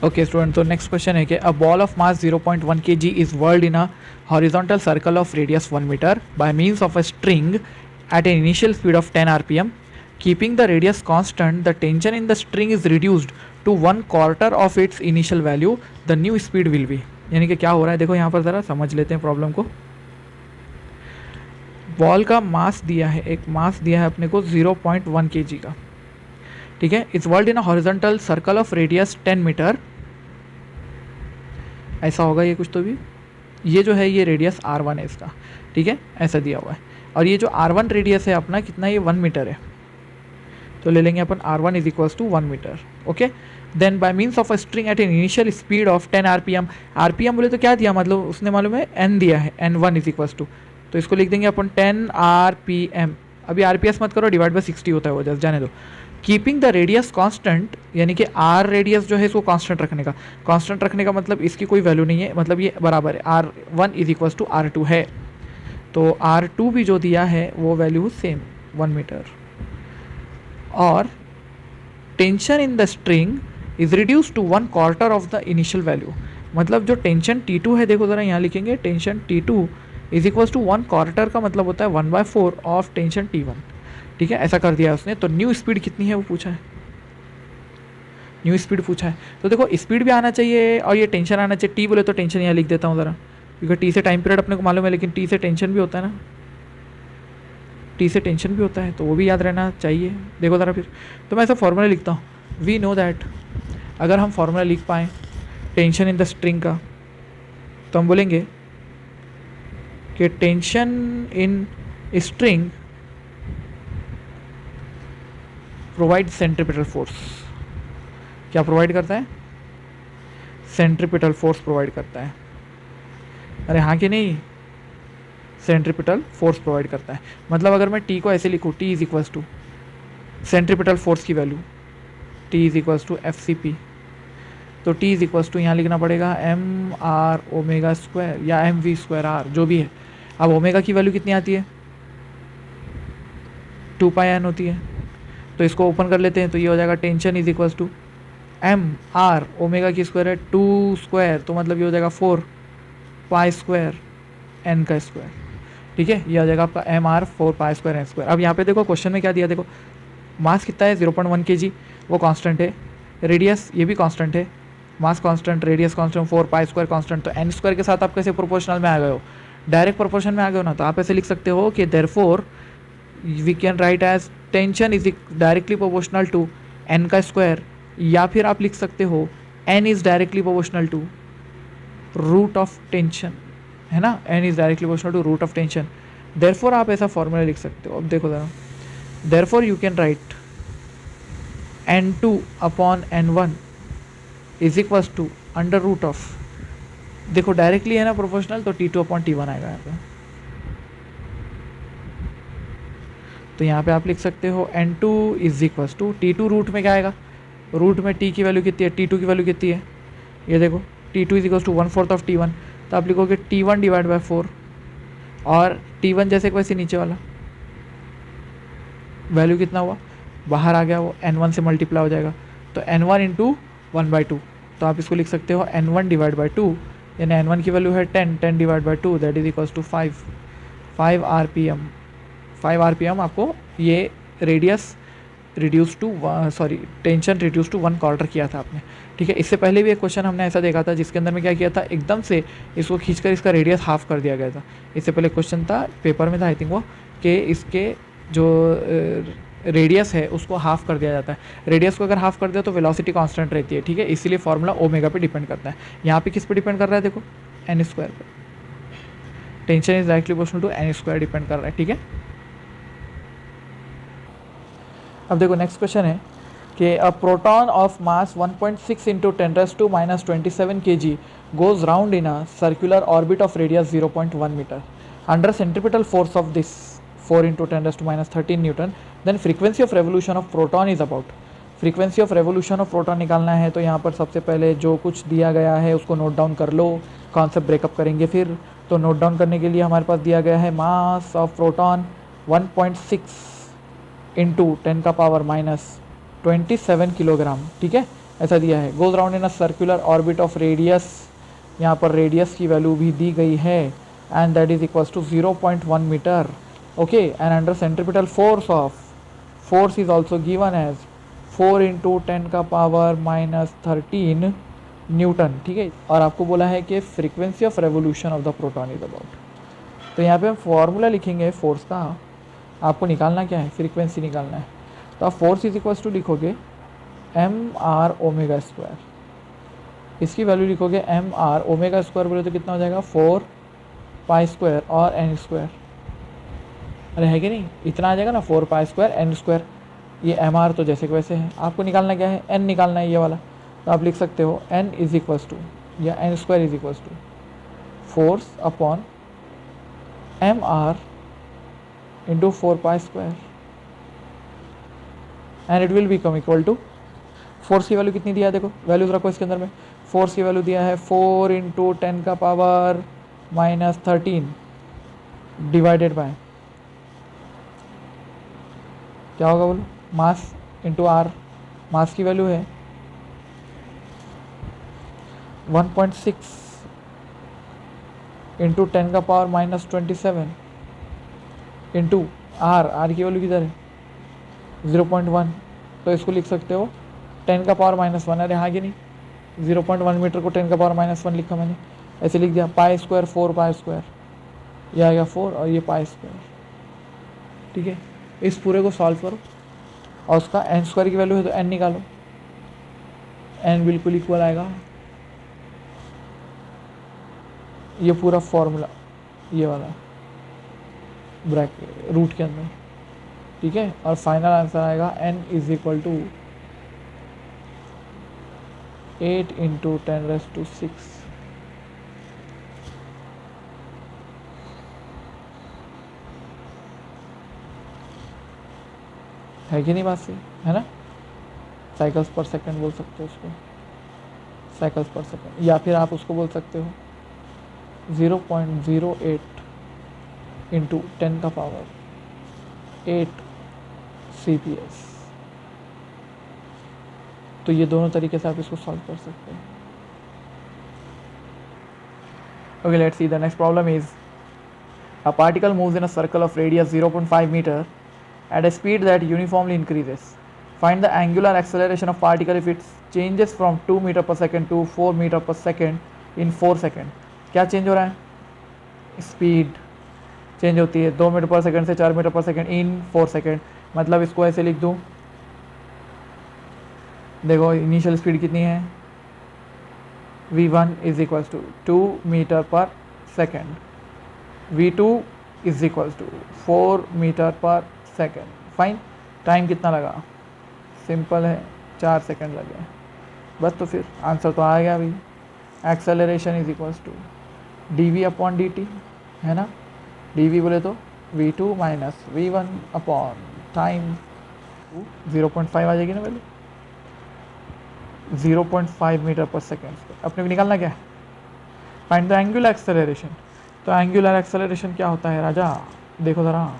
Okay student, तो नेक्स्ट क्वेश्चन है कि a ball of mass 0.1 kg इज whirled in a horizontal circle of radius 1 meter by means of a string at an initial speed of 10 rpm. Keeping the radius constant, the tension in the string is reduced to 1/4 of its initial value. The new speed will be. यानी कि क्या हो रहा है? देखो यहाँ पर ज़रा समझ लेते हैं प्रॉब्लम को। बॉल का मास दिया है, एक मास दिया है अपने को 0.1 kg का। ठीक है, it's whirled in a horizontal circle of radius 10 metre. ऐसा होगा ये कुछ तो भी। ये जो है ये रेडियस r1 है इसका। ठीक है, ऐसा दिया हुआ है। और ये जो r1 रेडियस है अपना कितना? ये 1 मीटर है। तो ले लेंगे अपन R1 is equals to 1 metre. Okay, then by means of a string at an initial speed of 10 RPM। RPM बोले तो क्या दिया, मतलब उसने मालूम है n दिया है, n1 इज इक्वल्स टू, तो इसको लिख देंगे अपन 10 RPM। अभी RPS मत करो, डिवाइड बाय 60 होता है वो, जस्ट जाने दो। कीपिंग द रेडियस कांस्टेंट, यानी कि R रेडियस जो है इसको कांस्टेंट रखने का, कांस्टेंट रखने का मतलब इसकी कोई वैल्यू नहीं है, मतलब ये बराबर है R1 is equals to R2 है, तो R2 भी जो दिया है वो वैल्यू सेम 1 मीटर। और tension in the string is reduce to 1/4 of the initial value, मतलब जो टेंशन T2 है, देखो ज़रा यहाँ लिखेंगे tension T2 is equals to 1/4 का मतलब होता है 1/4 ऑफ टेंशन T1। ठीक है, ऐसा कर दिया उसने। तो न्यू स्पीड कितनी है वो पूछा है, न्यू स्पीड पूछा है, तो देखो स्पीड भी आना चाहिए और ये टेंशन आना चाहिए। टी बोले तो टेंशन यहाँ लिख देता हूँ ज़रा, क्योंकि टी से टाइम पीरियड अपने को मालूम है, लेकिन टी से टेंशन भी होता है ना, टी से टेंशन भी होता है, तो वो भी याद रहना चाहिए। देखो ज़रा फिर, तो मैं ऐसा फॉर्मूला लिखता हूँ, वी नो दैट, अगर हम फॉर्मूला लिख पाएँ टेंशन इन द स्ट्रिंग का, तो हम बोलेंगे कि tension in string provide centripetal force. क्या प्रोवाइड करता है, सेंट्रीपिटल फोर्स प्रोवाइड करता है। अरे हाँ कि नहीं, सेंट्रीपिटल फोर्स प्रोवाइड करता है। मतलब अगर मैं टी को ऐसे लिखूँ, T is equals to centripetal force की value, T is equals to FCP, तो टी इज इक्वल्स टू यहाँ लिखना पड़ेगा MR ओमेगा स्क्वायर या MV²R जो भी है। अब ओमेगा की वैल्यू कितनी आती है, 2πN होती है, तो इसको ओपन कर लेते हैं, तो ये हो जाएगा tension is equals to MR omega की स्क्वायर है 2 स्क्वायर, तो मतलब ये हो जाएगा 4π² N का स्क्वायर। ठीक है, ये आ जाएगा आपका MR 4π² N स्क्वायर। अब यहाँ पे देखो क्वेश्चन में क्या दिया, देखो मास कितना है 0.1 kg, वो कांस्टेंट है, रेडियस ये भी कांस्टेंट है, mass constant, radius constant, 4π² constant, तो N स्क्वायर के साथ आप कैसे प्रोपोर्शनल में आ गए हो, डायरेक्ट प्रोपोर्शन में आ गए हो ना, तो आप ऐसे लिख सकते हो कि therefore we can write as tension is directly proportional to N का स्क्वायर, या फिर आप लिख सकते हो N is directly proportional to root of tension, है ना, N is directly proportional to root of tension. Therefore आप ऐसा फॉर्मूला लिख सकते हो। अब देखो जरा, therefore you can write N2 upon N1 is equals to under root of, देखो डायरेक्टली है ना प्रोपोर्शनल, तो T2 अपॉन T1 आएगा यहाँ पे, तो यहाँ पे आप लिख सकते हो N2 is equals to T2, root में क्या आएगा, रूट में T की वैल्यू कितनी है, T2 की वैल्यू कितनी है, ये देखो T2 is equals to 1/4 of T1, तो आप लिखोगे T1 डिवाइड बाय 4, और T1 जैसे वैसे नीचे वाला वैल्यू कितना हुआ, बाहर आ गया, वो N1 से मल्टीप्लाई हो जाएगा, तो N1 इंटू 1/2, तो आप इसको लिख सकते हो N1 डिवाइड बाई 2, यानी N1 की वैल्यू है 10 divide by 2 that is equals to 5 RPM। 5 RPM आपको ये radius reduce to sorry tension reduce to 1/4 किया था आपने। ठीक है, इससे पहले भी एक क्वेश्चन हमने ऐसा देखा था जिसके अंदर में क्या किया था, एकदम से इसको खींचकर इसका रेडियस हाफ कर दिया गया था। इससे पहले क्वेश्चन था पेपर में था आई थिंक वो, कि इसके जो रेडियस है उसको हाफ कर दिया जाता है। रेडियस को अगर हाफ कर दिया तो वेलोसिटी कांस्टेंट रहती है। ठीक है, इसीलिए फॉर्मूला ओमेगा पे डिपेंड करता है। यहाँ पे किस पे डिपेंड कर रहा है, देखो N स्क्वायर पे, tension is directly proportional to N square depend कर रहा है। ठीक है, अब देखो नेक्स्ट क्वेश्चन है कि a proton of mass 1.6 into 10⁻⁻27 kg goes round in a circular orbit of radius 0.1 meter under centripetal force of this 4 into 10⁻13 Newton, then frequency of revolution of proton is about। Frequency of revolution of proton निकालना है, तो यहाँ पर सबसे पहले जो कुछ दिया गया है उसको नोट डाउन कर लो, कॉन्सेप्ट ब्रेकअप करेंगे फिर। तो नोट डाउन करने के लिए हमारे पास दिया गया है mass of proton 1.6 into 10⁻⁻27 kilogram. ठीक है, ऐसा दिया है। Goes round in a circular orbit of radius, यहाँ पर रेडियस की वैल्यू भी दी गई है, and that is equals to 0.1 metre. Okay, and under centripetal force of, force is also given as 4 into 10⁻⁻13 newton. ठीक है, और आपको बोला है कि frequency of revolution of the proton is about. तो यहाँ पे हम फॉर्मूला लिखेंगे फोर्स का, आपको निकालना क्या है, फ्रीक्वेंसी निकालना है। तो आप फोर्स इज इक्वल्स टू लिखोगे MR ओमेगा स्क्वायर, इसकी वैल्यू लिखोगे MR ओमेगा स्क्वायर बोले तो कितना हो जाएगा 4π² और N स्क्वायर। अरे है कि नहीं, इतना आ जाएगा ना 4π² N स्क्वायर। ये एम आर तो जैसे कि वैसे है, आपको निकालना क्या है, एन निकालना है ये वाला। तो आप लिख सकते हो एन इज इक्वल्स टू या n square is equals to force upon m r into 4 pi square and it will become equal to, force की वैल्यू कितनी दिया है, देखो वैल्यूज रखो इसके अंदर में। फोर्स की वैल्यू दिया है 4 इंटू 10⁻⁻13 डिवाइडेड बाय क्या होगा बोलो, मास इंटू आर। मास की वैल्यू है 1.6 इंटू 10⁻⁻27 इंटू आर की वैल्यू किधर है 0.1। तो इसको लिख सकते हो 10⁻⁻1, अरे हाँ कि नहीं, 0.1 मीटर को 10⁻⁻1 लिखा मैंने, ऐसे लिख दिया। पाई स्क्वायर 4 पाई स्क्वायर, ये आ गया 4 और ये पाई स्क्वायर। ठीक है, इस पूरे को सॉल्व करो और उसका एन स्क्वायर की वैल्यू है तो एन निकालो, एन बिल्कुल इक्वल आएगा ये पूरा फॉर्मूला, ये वाला ब्रैकेट रूट के अंदर। ठीक है, और फाइनल आंसर आएगा n is equal to 8 into 10⁻⁶। है कि नहीं बात सही है ना। साइकिल्स पर सेकंड बोल सकते हो उसको, साइकिल्स पर सेकंड, या फिर आप उसको बोल सकते हो 0.08 इंटू 10⁸ CPS। तो ये दोनों तरीके से आप इसको सॉल्व कर सकते हैं। Okay, let's see the next problem is a particle moves in a circle of radius 0.5 meter at a speed that uniformly increases. Find the angular acceleration of particle if it changes from 2 meter per second to 4 meter per second in 4 second. क्या change हो रहा है, speed change होती है 2 metre पर second से 4 metre पर second in 4 second. मतलब इसको ऐसे लिख दूँ, देखो इनिशियल स्पीड कितनी है v1 is equals to 2 metre पर second, v2 is equals to 4 metre पर सेकंड। फाइन, टाइम कितना लगा, सिंपल है 4 सेकंड लगे बस। तो फिर आंसर तो आ गया अभी, acceleration is equals to dv upon dt है ना। dv बोले तो v2 minus v1 upon time 0.5 आ जाएगी ना वैल्यू, 0.5 मीटर पर सेकेंड। अपने को निकालना क्या है, फाइंड द एंगुलर एक्सेलरेशन। तो एंगुलर एक्सेलरेशन क्या होता है राजा, देखो ज़रा,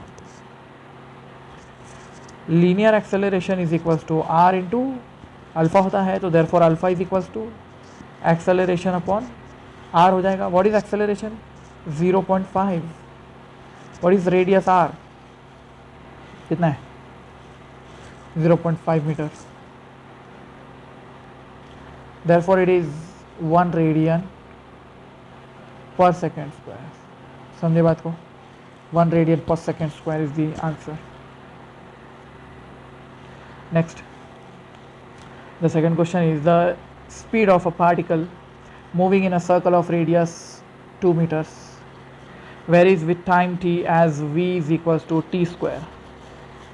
linear acceleration is equals to r into alpha होता है, तो therefore alpha is equals to acceleration upon r हो जाएगा। What is acceleration 0.5, what is radius r कितना है 0.5 metre, therefore it is 1 radian पर सेकेंड स्क्वायर। समझे बात को, 1 रेडियन पर second square is the answer. Next, the second question is the speed of a particle moving in a circle of radius 2 meters varies with time t as v is equals to t square,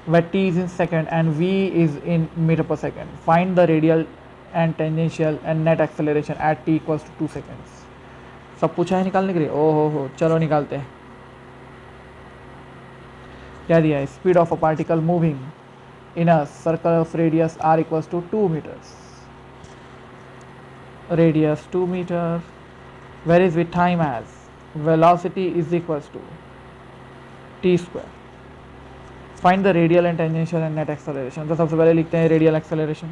where t is in second and v is in meter per second. Find the radial and tangential and net acceleration at t equals to 2 seconds. सब पूछा है निकालने के लिए, ओहो हो, चलो निकालते हैं। क्या दिया है, speed of a particle moving in a circle of radius r equals to 2 meters, radius 2 meter varies with time as velocity is equals to t square. Find the radial and tangential and net acceleration. तो सबसे पहले लिखते हैं radial acceleration.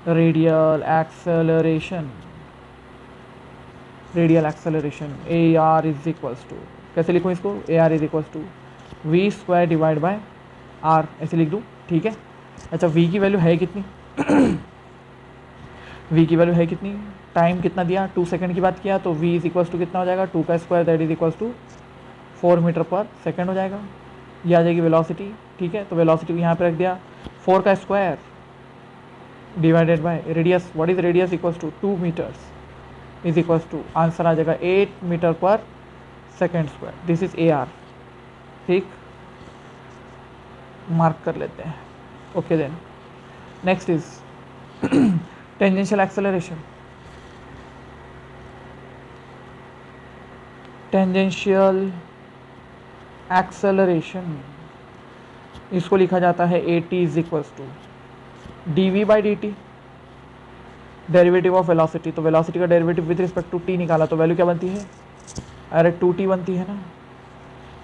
Radial acceleration a r is equals to, कैसे लिखूँ इसको, a r is equals to we square divide by r, ऐसे लिख दूँ। ठीक है, अच्छा वी की वैल्यू है कितनी v की वैल्यू है कितनी, टाइम कितना दिया 2 सेकंड की बात किया, तो v इज इक्वल्स टू कितना हो जाएगा 2 का square, that is equals to 4 metre पर सेकंड हो जाएगा। ये आ जाएगी वेलोसिटी। ठीक है, तो वेलोसिटी को यहाँ पे रख दिया, 4 का square divided by radius, what is radius equals to 2 metres is equals to, answer आ जाएगा 8 मीटर पर second square, this is A R, ठीक, मार्क कर लेते हैं। Okay then next is tangential acceleration. Tangential acceleration इसको लिखा जाता है A T is equals to D we by D T, derivative of velocity. तो वेलोसिटी का derivative with respect to T निकाला तो वैल्यू क्या बनती है, अरे 2t बनती है ना,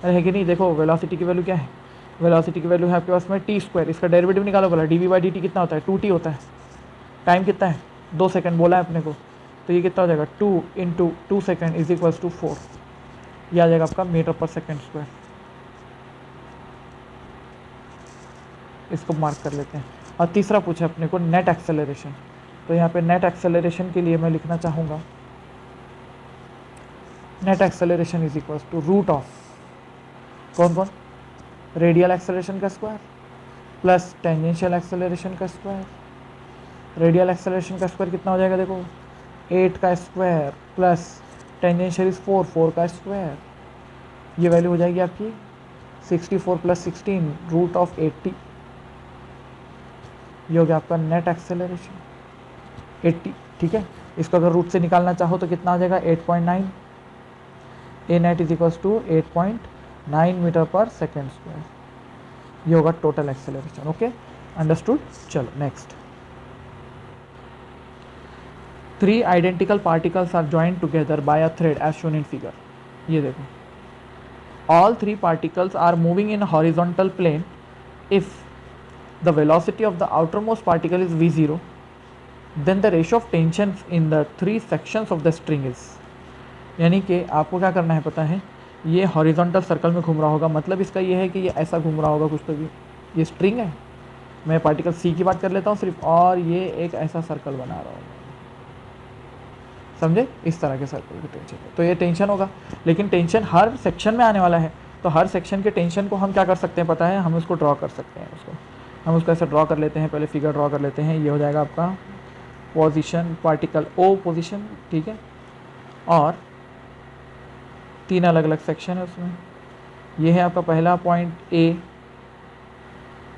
अरे है कि नहीं। देखो वेलोसिटी की वैल्यू क्या है, वेलोसिटी की वैल्यू है आपके पास में टी स्क्वायर, इसका डेरिवेटिव निकालो बोला d we by D t कितना होता है, 2t होता है। टाइम कितना है, 2 सेकंड बोला है अपने को, तो ये कितना हो जाएगा 2 into 2 second is equals to 4, ये आ जाएगा आपका मीटर पर सेकेंड स्क्वायर। इसको मार्क कर लेते हैं। और तीसरा पूछा अपने को नेट एक्सेलरेशन, तो यहाँ पे नेट एक्सेलरेशन के लिए मैं लिखना चाहूँगा net acceleration is equals to root of कौन कौन, रेडियल एक्सेलरेशन का स्क्वायर प्लस टेंजेंशियल एक्सेलरेशन का स्क्वायर। रेडियल एक्सेलरेशन का स्क्वायर कितना हो जाएगा, देखो 8 का स्क्वायर प्लस टेंजेंशियल इज 4 का स्क्वायर, ये वैल्यू हो जाएगी आपकी 64 प्लस 16 रूट ऑफ 80, ये हो गया आपका नेट एक्सेलरेशन 80, ठीक है। इसको अगर रूट से निकालना चाहो तो कितना हो जाएगा 8.9, A net is equals to 8.9 metre पर सेकेंड स्क्वायर, ये होगा टोटल एक्सेलरेशन। Okay understood. चलो next, 3 identical particles are joint together by a thread as shown in figure. ये देखो, all 3 particles are moving in a horizontal plane if the velocity of the outermost particle is v0, then the ratio of tensions in the 3 sections of the string is। यानी कि आपको क्या करना है पता है, ये हॉरिजॉन्टल सर्कल में घूम रहा होगा, मतलब इसका ये है कि ये ऐसा घूम रहा होगा कुछ, तो भी ये स्ट्रिंग है, मैं पार्टिकल सी की बात कर लेता हूँ सिर्फ, और ये एक ऐसा सर्कल बना रहा होगा, समझे, इस तरह के सर्कल की टेंशन है, तो ये टेंशन होगा। लेकिन टेंशन हर सेक्शन में आने वाला है, तो हर सेक्शन के टेंशन को हम क्या कर सकते हैं पता है, हम उसको ड्रॉ कर सकते हैं। हम उसको ऐसे ड्रॉ कर लेते हैं, पहले फिगर ड्रॉ कर लेते हैं। ये हो जाएगा आपका पोजीशन, पार्टिकल ओ पोजीशन, ठीक है, और 3 अलग अलग सेक्शन है उसमें। ये है आपका पहला पॉइंट ए,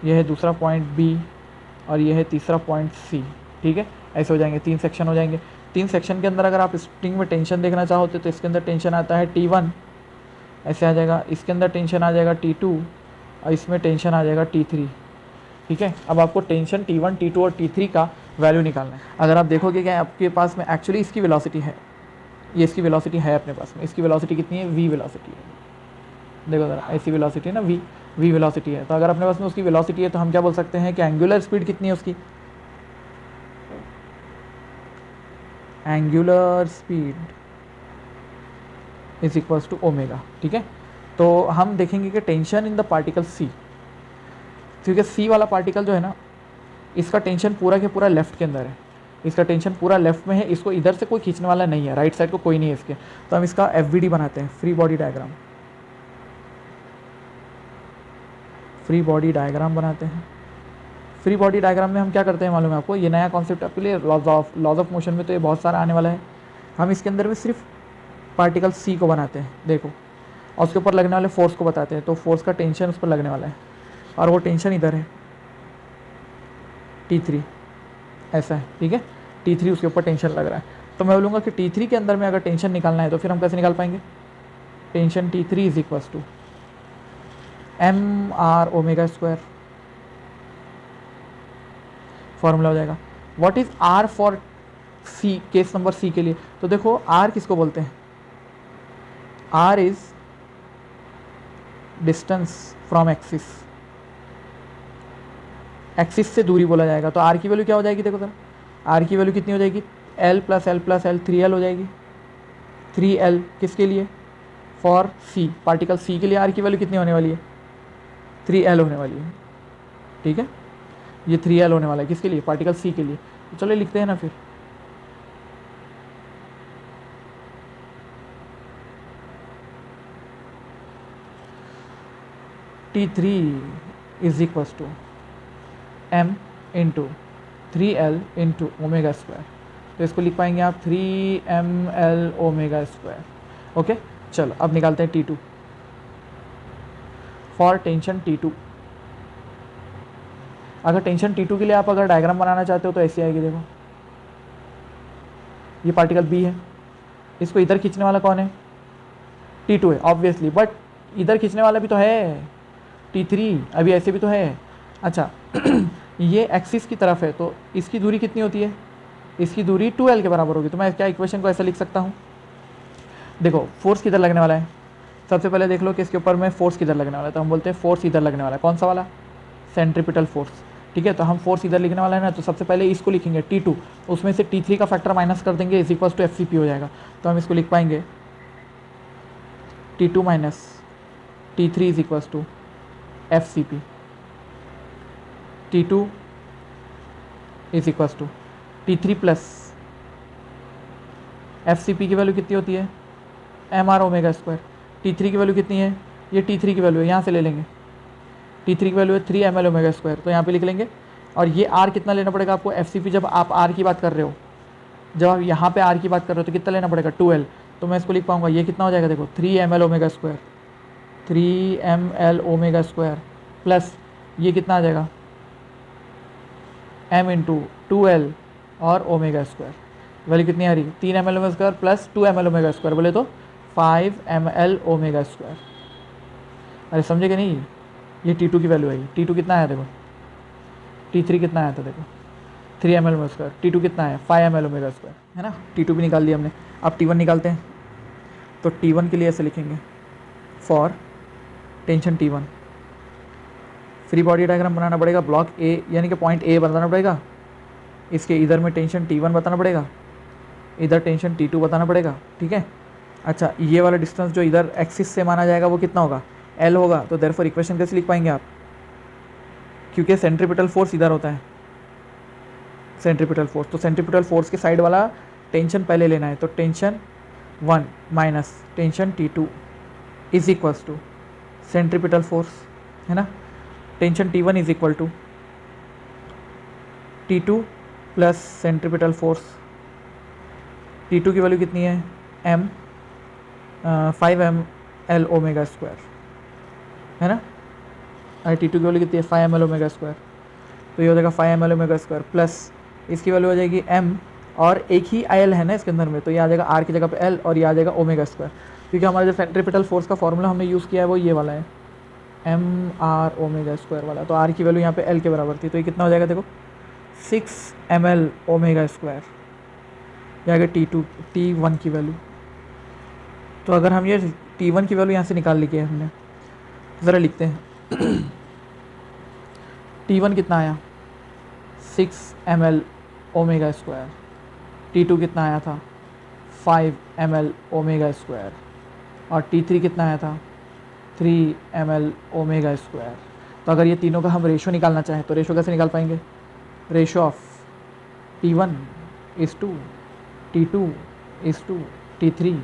ये है दूसरा पॉइंट बी, और ये है तीसरा पॉइंट सी, ठीक है। ऐसे हो जाएंगे 3 सेक्शन हो जाएंगे। 3 सेक्शन के अंदर अगर आप स्ट्रिंग में टेंशन देखना चाहोते तो इसके अंदर टेंशन आता है T1, ऐसे आ जाएगा, इसके अंदर टेंशन आ जाएगा T2, और इसमें टेंशन आ जाएगा T3, ठीक है। अब आपको टेंशन T1, T2 और T3 का वैल्यू निकालना है। अगर आप देखोगे कि आपके पास में एक्चुअली इसकी वेलोसिटी है, ये इसकी वेलोसिटी है अपने पास में, इसकी वेलोसिटी कितनी है, v वेलोसिटी है, देखो ज़रा, ऐसी वेलोसिटी है ना, v वेलोसिटी है। तो अगर अपने पास में उसकी वेलोसिटी है तो हम क्या बोल सकते हैं कि एंगुलर स्पीड कितनी है उसकी, angular speed is equals to omega, ठीक है। तो हम देखेंगे कि tension in the particle C, क्योंकि सी वाला पार्टिकल जो है ना, इसका टेंशन पूरा के पूरा लेफ्ट के अंदर है, इसका टेंशन पूरा लेफ्ट में है, इसको इधर से कोई खींचने वाला नहीं है, राइट साइड को कोई नहीं है इसके। तो हम इसका FBD बनाते हैं, free body diagram, free body diagram बनाते हैं। फ्री बॉडी डायग्राम में हम क्या करते हैं मालूम है आपको, ये नया कॉन्सेप्ट आपके लिए, लॉज ऑफ मोशन में तो ये बहुत सारा आने वाला है। हम इसके अंदर भी सिर्फ पार्टिकल सी को बनाते हैं, देखो, और उसके ऊपर लगने वाले फोर्स को बताते हैं। तो फोर्स का टेंशन उस पर लगने वाला है, और वो टेंशन इधर है T3, ऐसा है, ठीक है। T3 उसके ऊपर टेंशन लग रहा है, तो मैं बोलूँगा कि T3 के अंदर में अगर टेंशन निकालना है तो फिर हम कैसे निकाल पाएंगे, tension T3 is equals to mr omega square, formula हो जाएगा। What is R for C, case number C के लिए, तो देखो R किसको बोलते हैं, R is distance from axis, axis से दूरी बोला जाएगा। तो R की वैल्यू क्या हो जाएगी, देखो सर, R की वैल्यू कितनी हो जाएगी, L plus L plus L 3L हो जाएगी। 3L किसके लिए, फॉर C, पार्टिकल C के लिए R की वैल्यू कितनी होने वाली है, 3L होने वाली है, ठीक है। ये 3L होने वाला है किसके लिए, पार्टिकल C के लिए। तो चलो लिखते हैं ना फिर, T3 is equals to m into 3L into omega square. तो इसको लिख पाएंगे आप 3ml ओमेगा स्क्वायर, ओके। चलो अब निकालते हैं T2 फॉर टेंशन T2। अगर टेंशन T2 के लिए आप अगर डायग्राम बनाना चाहते हो तो ऐसी आएगी। देखो ये पार्टिकल B है, इसको इधर खींचने वाला कौन है? T2 है ऑब्वियसली, बट इधर खींचने वाला भी तो है T3, अभी ऐसे भी तो है। अच्छा ये एक्सिस की तरफ है तो इसकी दूरी कितनी होती है? इसकी दूरी 2L के बराबर होगी। तो मैं क्या इक्वेशन को ऐसा लिख सकता हूँ? देखो फोर्स किधर लगने वाला है, सबसे पहले देख लो कि इसके ऊपर में फोर्स किधर लगने वाला है। तो हम बोलते हैं फोर्स इधर लगने वाला है। कौन सा वाला? Centripetal force. ठीक है, तो हम फोर्स इधर लिखने वाला है ना, तो सबसे पहले इसको लिखेंगे T2, उसमें से T3 का फैक्टर माइनस कर देंगे, इज इक्वल्स टू FCP हो जाएगा। तो हम इसको लिख पाएंगे T2 minus T3 is equals to FCP। T2 is equals to T3 plus FCP की वैल्यू कितनी होती है? MR omega square. T3 की वैल्यू कितनी है? ये T3 की वैल्यू है, यहाँ से ले लेंगे। T3 की वैल्यू है 3 ml ओमेगा स्क्वायर, तो यहाँ पे लिख लेंगे। और ये R कितना लेना पड़ेगा आपको? FCP जब आप R की बात कर रहे हो, जब आप यहाँ पे R की बात कर रहे हो तो कितना लेना पड़ेगा? 2L। तो मैं इसको लिख पाऊंगा, ये कितना हो जाएगा? देखो 3 ml omega square, 3 ml omega square plus ये कितना आ जाएगा? m इंटू 2L और ओमेगा स्क्वायर। वैल्यू कितनी आ रही? 3 ml omega square plus 2 ml omega square, बोले तो 5 ml ओमेगा स्क्वायर। अरे समझे कि नहीं? ये T2 की वैल्यू है। T2 कितना आया देखो, T3 कितना आया था देखो 3 ml ओमेगा स्क्वायर, T2 कितना है? 5 ml ओमेगा स्क्वायर, है ना। T2 भी निकाल दिया हमने। अब T1 निकालते हैं। तो T1 के लिए ऐसे लिखेंगे, for tension T1 free body diagram बनाना पड़ेगा। ब्लॉक A यानी कि पॉइंट A बताना पड़ेगा, इसके इधर में टेंशन T1 बताना पड़ेगा, इधर टेंशन T2 बताना पड़ेगा। ठीक है। अच्छा ये वाला डिस्टेंस जो इधर एक्सिस से माना जाएगा वो कितना होगा? L होगा। तो देयरफॉर इक्वेशन कैसे लिख पाएंगे आप? क्योंकि सेंट्रीपिटल फोर्स इधर होता है, सेंट्रीपिटल फोर्स, तो सेंट्रीपिटल फोर्स के साइड वाला टेंशन पहले लेना है। तो tension 1 minus tension T2 is equals to centripetal force, है ना। Tension T1 is equal to T2 plus centripetal force. T2 की वैल्यू कितनी है? 5 ml ओमेगा स्क्वायर, है ना। अरे T2 की वैल्यू कितनी है? 5 ml ओमेगा स्क्वायर, तो ये हो जाएगा 5 ml ओमेगा स्क्वायर प्लस इसकी वैल्यू हो जाएगी m, और एक ही L है ना इसके अंदर में, तो ये आ जाएगा R की जगह पे L, और ये आ जाएगा ओमेगा स्क्वायर। क्योंकि हमारा जो सेंट्रीपिटल फोर्स का फॉर्मूला हमने यूज़ किया है वो ये वाला है, MR ओमेगा स्क्वायर वाला। तो R की वैल्यू यहाँ पे L के बराबर थी, तो ये कितना हो जाएगा देखो 6 ml ओमेगा स्क्वायर, ये आ गया T1 की वैल्यू। तो अगर हम ये T1 की वैल्यू यहाँ से निकाल ली है हमने, ज़रा लिखते हैं T1 कितना आया? 6 ml ओमेगा स्क्वायर। T2 कितना आया था? 5 ml ओमेगा स्क्वायर। और T3 कितना आया था? 3 ml ओमेगा स्क्वायर। तो अगर ये तीनों का हम रेशो निकालना चाहें तो रेशो कैसे निकाल पाएंगे? Ratio of T1 is to T2 is to T3।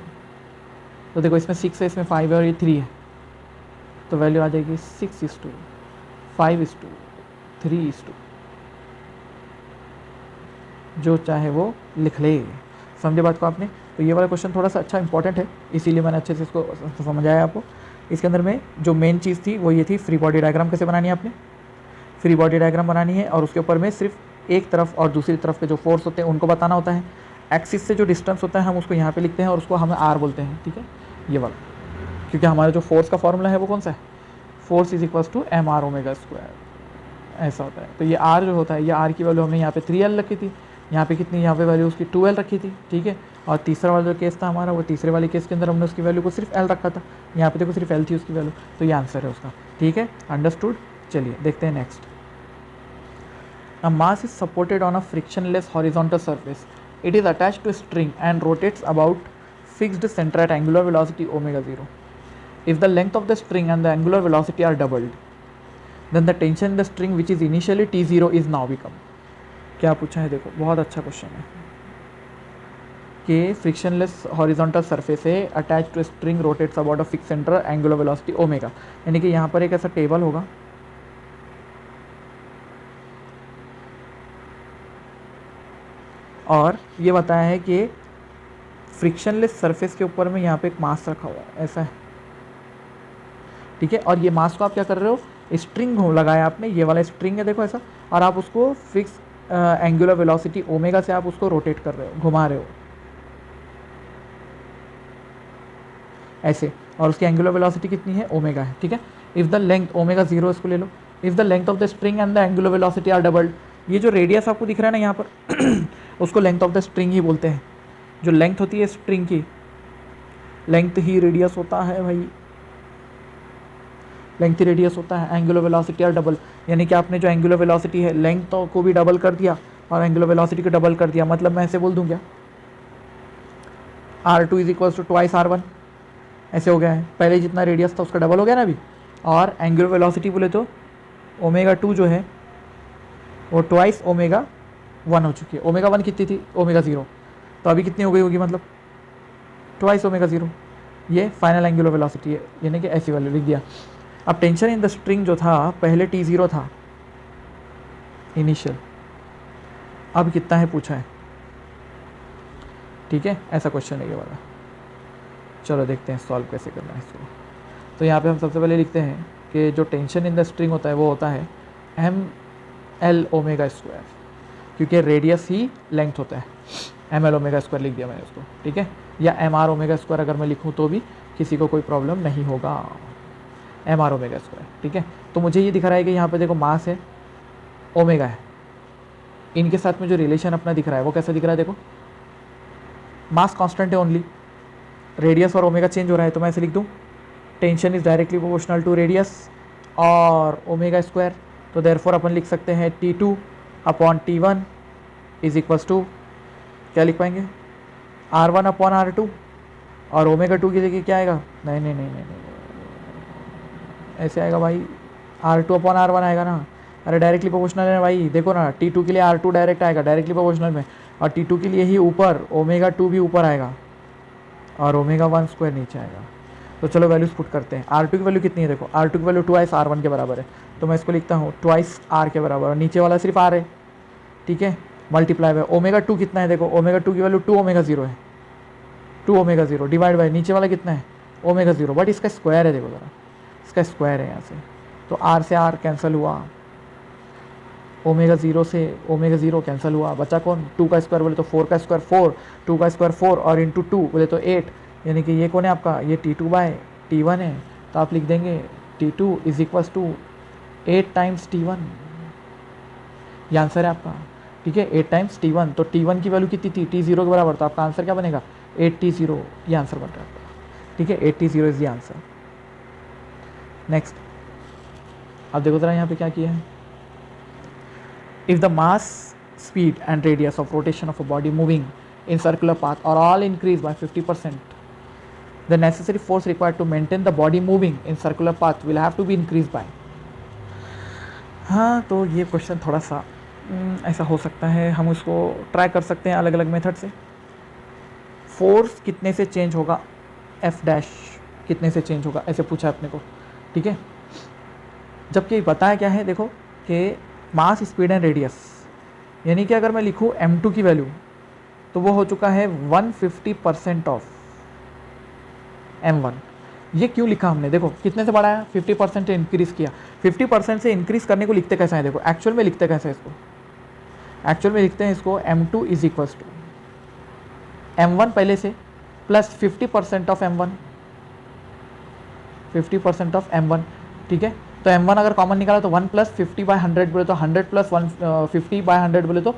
तो देखो इसमें 6 है, इसमें 5 है और ये 3 है, तो वैल्यू आ जाएगी 6 is to 5 is to 3 is to, जो चाहे वो लिख ले। समझे बात को आपने? तो ये वाला क्वेश्चन थोड़ा सा अच्छा इंपॉर्टेंट है, इसीलिए मैंने अच्छे से इसको समझाया आपको। इसके अंदर में जो मेन चीज़ थी वो ये थी, फ्री बॉडी डायग्राम कैसे बनानी है आपने। फ्री बॉडी डायग्राम बनानी है और उसके ऊपर में सिर्फ एक तरफ और दूसरी तरफ के जो फोर्स होते हैं उनको बताना होता है। एक्सिस से जो डिस्टेंस होता है हम उसको यहाँ पे लिखते हैं और उसको हम R बोलते हैं। ठीक है, ये वाला, क्योंकि हमारा जो फोर्स का फॉर्मूला है वो कौन सा है? Force is equals to MR omega square, ऐसा होता है। तो ये R जो होता है, ये R की वैल्यू हमने यहाँ पे 3L रखी थी, यहाँ पे कितनी, यहाँ पे वैल्यू उसकी 2L रखी थी। ठीक है, और तीसरा वाला जो केस था हमारा, वो तीसरे वाले केस के अंदर हमने उसकी वैल्यू को सिर्फ L रखा था, यहाँ पे देखो सिर्फ L थी उसकी वैल्यू। तो ये आंसर है उसका। ठीक है, अंडरस्टूड। चलिए देखते हैं next. A mass is supported on a frictionless horizontal surface, it is attached to string and rotates about fixed centre at angular velocity omega 0. If the length of the string and the angular velocity are doubled, then the tension in the string which is initially T0 is now become. क्या पूछा है देखो, बहुत अच्छा question है कि frictionless horizontal surface है, attach to string, rotates about a fix centre, angular velocity omega. यानी कि यहाँ पर एक ऐसा टेबल होगा, और ये बताया है कि फ्रिक्शनलेस सरफेस के ऊपर में यहाँ पे एक मास रखा हुआ है, ऐसा है, ठीक है। और ये मास को आप क्या कर रहे हो, स्ट्रिंग हो लगाया आपने, ये वाला स्ट्रिंग है देखो ऐसा, और आप उसको फिक्स एंगुलर वेलोसिटी ओमेगा से आप उसको रोटेट कर रहे हो, घुमा रहे हो ऐसे, और उसकी एंगुलर वेलोसिटी कितनी है, ओमेगा है, ठीक है। इफ़ द लेंथ ओमेगा 0, इसको ले लो, if the length of the string and the angular velocity are doubled, ये जो रेडियस आपको दिख रहा है ना यहाँ पर उसको लेंथ ऑफ द स्ट्रिंग ही बोलते हैं। जो लेंथ होती है स्ट्रिंग की, लेंथ ही रेडियस होता है भाई, लेंथ ही रेडियस होता है। एंगुलर वेलोसिटी आर डबल, यानी कि आपने जो एंगुलर वेलोसिटी है लेंथ को भी डबल कर दिया और एंगुलर वेलोसिटी को डबल कर दिया, मतलब मैं ऐसे बोल दूँ क्या, R2 is equals to twice R1, ऐसे हो गया है। पहले जितना रेडियस था उसका डबल हो गया ना अभी, और एंगुलर वेलोसिटी बोले तो ओमेगा 2 जो है वो ट्वाइस ओमेगा 1 हो चुकी है। ओमेगा 1 कितनी थी, ओमेगा 0, तो अभी कितनी हो गई होगी, मतलब ट्वाइस ओमेगा 0। ये फाइनल एंगुलर वेलोसिटी है, यानी कि ऐसी वैल्यू लिख दिया। अब टेंशन इन द स्ट्रिंग जो था पहले T0 था इनिशियल, अब कितना है पूछा है, ठीक है, ऐसा क्वेश्चन है ये वाला। चलो देखते हैं सॉल्व कैसे करना है इसको। तो यहाँ पे हम सबसे पहले लिखते हैं कि जो टेंशन इन द स्ट्रिंग होता है वो होता है ML ओमेगा स्क्वायर, क्योंकि रेडियस ही लेंथ होता है। ML ओमेगा स्क्वायर लिख दिया मैंने उसको, ठीक है, या MR ओमेगा स्क्वायर अगर मैं लिखूँ तो भी किसी को कोई प्रॉब्लम नहीं होगा, MR ओमेगा स्क्वायर, ठीक है। तो मुझे ये दिख रहा है कि यहाँ पे देखो मास है, ओमेगा है, इनके साथ में जो रिलेशन अपना दिख रहा है वो कैसा दिख रहा है, देखो मास कांस्टेंट है ओनली, रेडियस और ओमेगा चेंज हो रहा है, तो मैं ऐसे लिख दूँ tension is directly proportional to radius और ओमेगा स्क्वायर। तो देयरफॉर अपन लिख सकते हैं T2 upon T1 is equals to, क्या लिख पाएंगे, R1 अपॉन R2, और ओमेगा 2 की जगह क्या आएगा, नहीं नहीं नहीं नहीं, नहीं ऐसे आएगा भाई, R2 अपॉन R1 आएगा ना, अरे डायरेक्टली प्रोपोर्शनल है भाई, देखो ना T2 के लिए R2 डायरेक्ट आएगा डायरेक्टली प्रोपोर्शनल में, और T2 के लिए ही ऊपर ओमेगा 2 भी ऊपर आएगा और ओमेगा 1 स्क्वायर नीचे आएगा। तो चलो वैल्यूज पुट करते हैं। R2 की वैल्यू कितनी है, देखो R2 की वैल्यू ट्वाइस R1 के बराबर है, तो मैं इसको लिखता हूँ ट्वाइस R के बराबर, और नीचे वाला सिर्फ R है, ठीक है, मल्टीप्लाई बाय ओमेगा 2 कितना है, देखो ओमेगा 2 की वैल्यू 2 ओमेगा 0 है, 2 ओमेगा 0 डिवाइड बाय नीचे वाला कितना है, ओमेगा 0, बट इसका स्क्वायर है, देखो ज़रा इसका स्क्वायर है यहाँ से, तो R से R कैंसिल हुआ, ओमेगा 0 से ओमेगा 0 कैंसिल हुआ, बचा कौन, 2 का स्क्वायर बोले तो 4 का स्क्वायर 4, 2 का स्क्वायर 4 और इंटू 2 बोले तो 8, यानी कि ये कौन है आपका, ये T2 बाय T1 है, तो आप लिख देंगे T2 is equals to 8 times T1, ये आंसर है आपका, ठीक है, 8 टाइम्स T1। तो T1 की वैल्यू कितनी थी, T0 के बराबर, तो आपका आंसर क्या बनेगा, 8T0, ये आंसर बन रहा है आपका, ठीक है, 8T0 is the answer. Next अब देखो जरा यहाँ पे क्या किया है, if the mass speed and radius of rotation of a body moving in circular path are all increased by 50%, the necessary force required to maintain the body moving in circular path will have to be increased by। हाँ, तो ये question थोड़ा सा ऐसा हो सकता है, हम उसको ट्राई कर सकते हैं अलग अलग मेथड से। फोर्स कितने से चेंज होगा, F डैश कितने से चेंज होगा, ऐसे पूछा है अपने को, ठीक है। जबकि बताया क्या है, देखो कि मास स्पीड एंड रेडियस, यानी कि अगर मैं लिखूँ M2 की वैल्यू तो वो हो चुका है 150% ऑफ M1। ये क्यों लिखा हमने, देखो कितने से बढ़ाया, 50% से इंक्रीज़ किया। 50% से इंक्रीज़ करने को लिखते कैसा है, देखो एक्चुअल में लिखते कैसे है इसको, एक्चुअल में लिखते हैं इसको M2 is equals to M1 पहले से plus 50% of M1, 50% of M1, ठीक है। तो M1 अगर कॉमन निकाला तो 1 प्लस 50/100 बोले तो 100 प्लस 50/100 बोले तो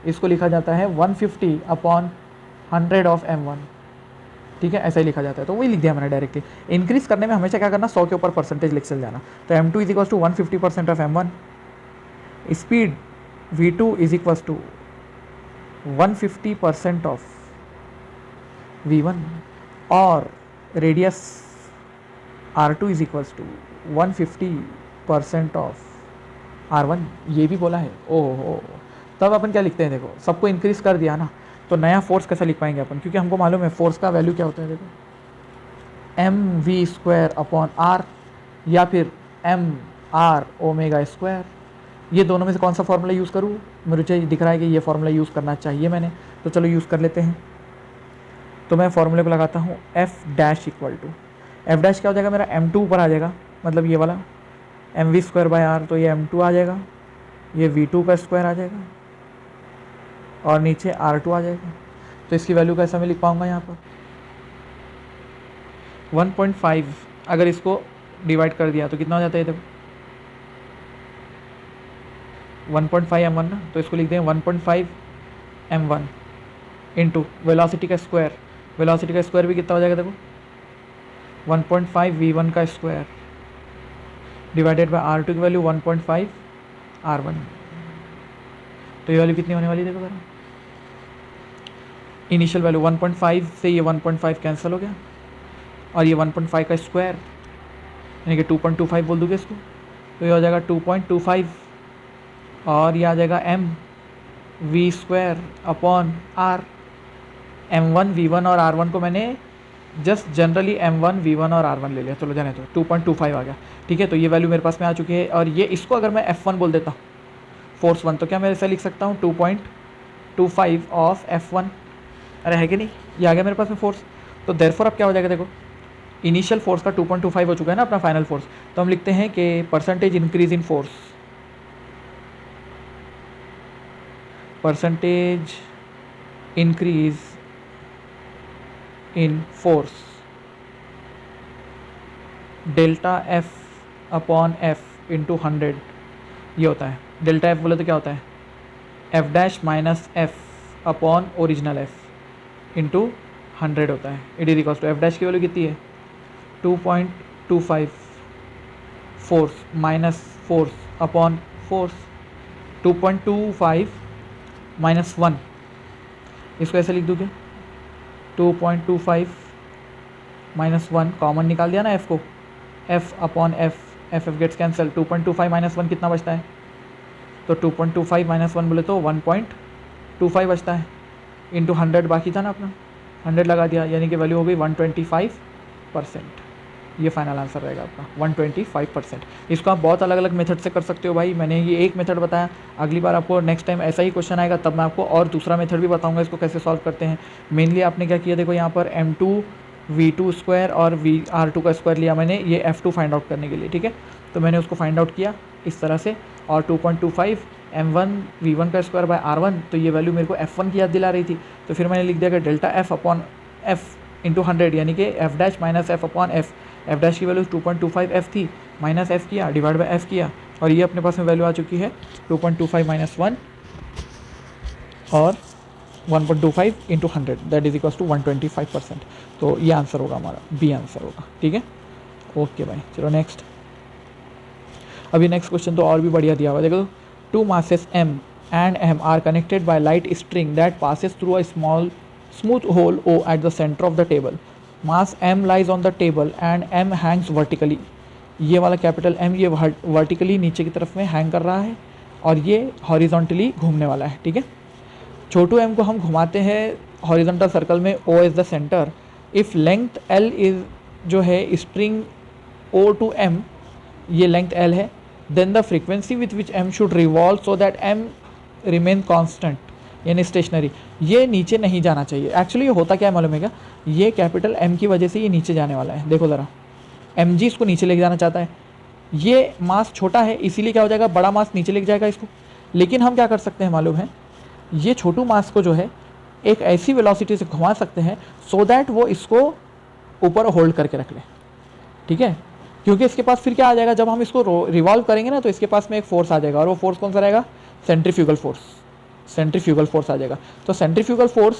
इसको लिखा जाता है 150 अपॉन 100 ऑफ M1, ठीक है, ऐसा ही लिखा जाता है। तो वही लिख दिया मैंने डायरेक्टली। इंक्रीज करने में हमेशा क्या करना, 100 के ऊपर परसेंटेज लिख चल जाना। तो M2 is equals to 150% of M1, speed V2 is equals to 150% of V1, और radius R2 is equals to 150% of R1, ये भी बोला है। ओहो, तब अपन क्या लिखते हैं, देखो सबको इंक्रीज कर दिया ना, तो नया फोर्स कैसा लिख पाएंगे अपन, क्योंकि हमको मालूम है फोर्स का वैल्यू क्या होता है, देखो mv² अपॉन r या फिर mr ओमेगा स्क्वायर। ये दोनों में से कौन सा फॉर्मूला यूज़ करूँ, मुझे दिख रहा है कि ये फॉर्मूला यूज़ करना चाहिए मैंने, तो चलो यूज़ कर लेते हैं। तो मैं फॉर्मूले को लगाता हूँ F dash equal to, F dash क्या हो जाएगा मेरा, m2 ऊपर आ जाएगा, मतलब ये वाला mv²/r, तो ये m2 आ जाएगा, ये v2 का स्क्वायर आ जाएगा और नीचे r2 आ जाएगा। तो इसकी वैल्यू कैसा मैं लिख पाऊँगा यहाँ पर 1.5, अगर इसको डिवाइड कर दिया तो कितना हो जाता है, देखो 1.5 m1 ना, तो इसको लिख दें 1.5 m1 इंटू वेलोसिटी का स्क्वायर, वेलोसिटी का स्क्वायर भी कितना हो जाएगा देखो 1.5 v1 का स्क्वायर डिवाइडेड बाय r2 की वैल्यू 1.5 r1। तो ये वैल्यू कितनी होने वाली देखो जरा, इनिशियल वैल्यू 1.5 से ये 1.5 कैंसिल हो गया और ये 1.5 का स्क्वायर यानी कि 2.25 बोल दूँगे इसको, तो ये हो जाएगा 2.25 और ये आ जाएगा mv²/r। m1 v1 और r1 को मैंने जस्ट जनरली m1 v1 और r1 ले लिया, चलो जाने तो 2.25 आ गया, ठीक है। तो ये वैल्यू मेरे पास में आ चुकी है और ये इसको अगर मैं f1 बोल देता हूँ फोर्स 1, तो क्या मैं ऐसा लिख सकता हूँ 2.25 ऑफ f1, अरे है कि नहीं, ये आ गया मेरे पास में फोर्स। तो देयरफॉर अब क्या हो जाएगा देखो, इनिशियल फोर्स का 2.25 हो चुका है ना अपना फाइनल फोर्स, तो हम लिखते हैं कि percentage increase in force, percentage increase in force delta F upon F into 100, ये होता है। डेल्टा एफ बोले तो क्या होता है, F dash minus F upon original F into 100 होता है। It is equals to F dash की वैल्यू कितनी है 2.25 force minus force upon force, 2.25 minus 1, इसको ऐसे लिख दूँ क्या 2.25 माइनस 1, कॉमन निकाल दिया ना एफ को, F upon F, F F gets cancel, 2.25 minus 1 कितना बचता है, तो 2.25 माइनस 1 बोले तो 1.25 बचता है, इंटू 100 बाकी था ना अपना, 100 लगा दिया, यानी कि वैल्यू हो गई 125%। ये फाइनल आंसर रहेगा आपका 125%। इसको आप बहुत अलग अलग मेथड से कर सकते हो भाई, मैंने ये एक मेथड बताया, अगली बार आपको नेक्स्ट टाइम ऐसा ही क्वेश्चन आएगा तब मैं आपको और दूसरा मेथड भी बताऊंगा इसको कैसे सॉल्व करते हैं। मेनली आपने क्या किया देखो, यहाँ पर m2 v2 स्क्वायर और r2 का स्क्वायर लिया मैंने, ये f2 फाइंड आउट करने के लिए, ठीक है। तो मैंने उसको फाइंड आउट किया इस तरह से, और 2.25 m1 v1 का स्क्वायर बाय r1, तो ये वैल्यू मेरे को f1 की याद दिला रही थी, तो फिर मैंने लिख दिया कि delta F upon F into 100, यानी कि F dash minus F upon F, F dash की वैल्यू 2.25 एफ थी, माइनस एफ किया डिवाइड बाय एफ किया, और ये अपने पास में वैल्यू आ चुकी है 2.25 माइनस 1 और 1.25 into 100 that is equals to 125%। तो ये आंसर होगा हमारा, बी आंसर होगा, ठीक है। ओके भाई, चलो नेक्स्ट। अभी नेक्स्ट क्वेश्चन तो और भी बढ़िया दिया हुआ, देखो 2 masses m and m are connected by light string that passes through a smooth hole O at the center of the table. Mass m lies on the table and m hangs vertically. ये वाला capital M ये vertically नीचे की तरफ में hang कर रहा है और ये हॉरिजॉन्टली घूमने वाला है, ठीक है। छोटू m को हम घुमाते हैं हॉरिजॉन्टल सर्कल में, O is the centre. If length L is जो है स्ट्रिंग O टू M, ये लेंथ L है, then the frequency with which m should revolve so that m remain constant यानी स्टेशनरी। ये नीचे नहीं जाना चाहिए। एक्चुअली ये होता क्या है मालूम है क्या, ये कैपिटल M की वजह से ये नीचे जाने वाला है। देखो ज़रा, mg इसको नीचे लेके जाना चाहता है, ये मास छोटा है इसीलिए क्या हो जाएगा, बड़ा मास नीचे लेके जाएगा इसको। लेकिन हम क्या कर सकते हैं मालूम है, ये छोटू मास को जो है एक ऐसी वेलोसिटी से घुमा सकते हैं सो दैट वो इसको ऊपर होल्ड करके रख ले, ठीक है। क्योंकि इसके पास फिर क्या आ जाएगा, जब हम इसको रिवॉल्व करेंगे ना तो इसके पास में एक फोर्स आ जाएगा, और वो फोर्स कौन सा रहेगा, सेंट्रीफ्यूगल फोर्स। सेंट्रीफ्यूगल फोर्स आ जाएगा, तो सेंट्रीफ्यूगल फोर्स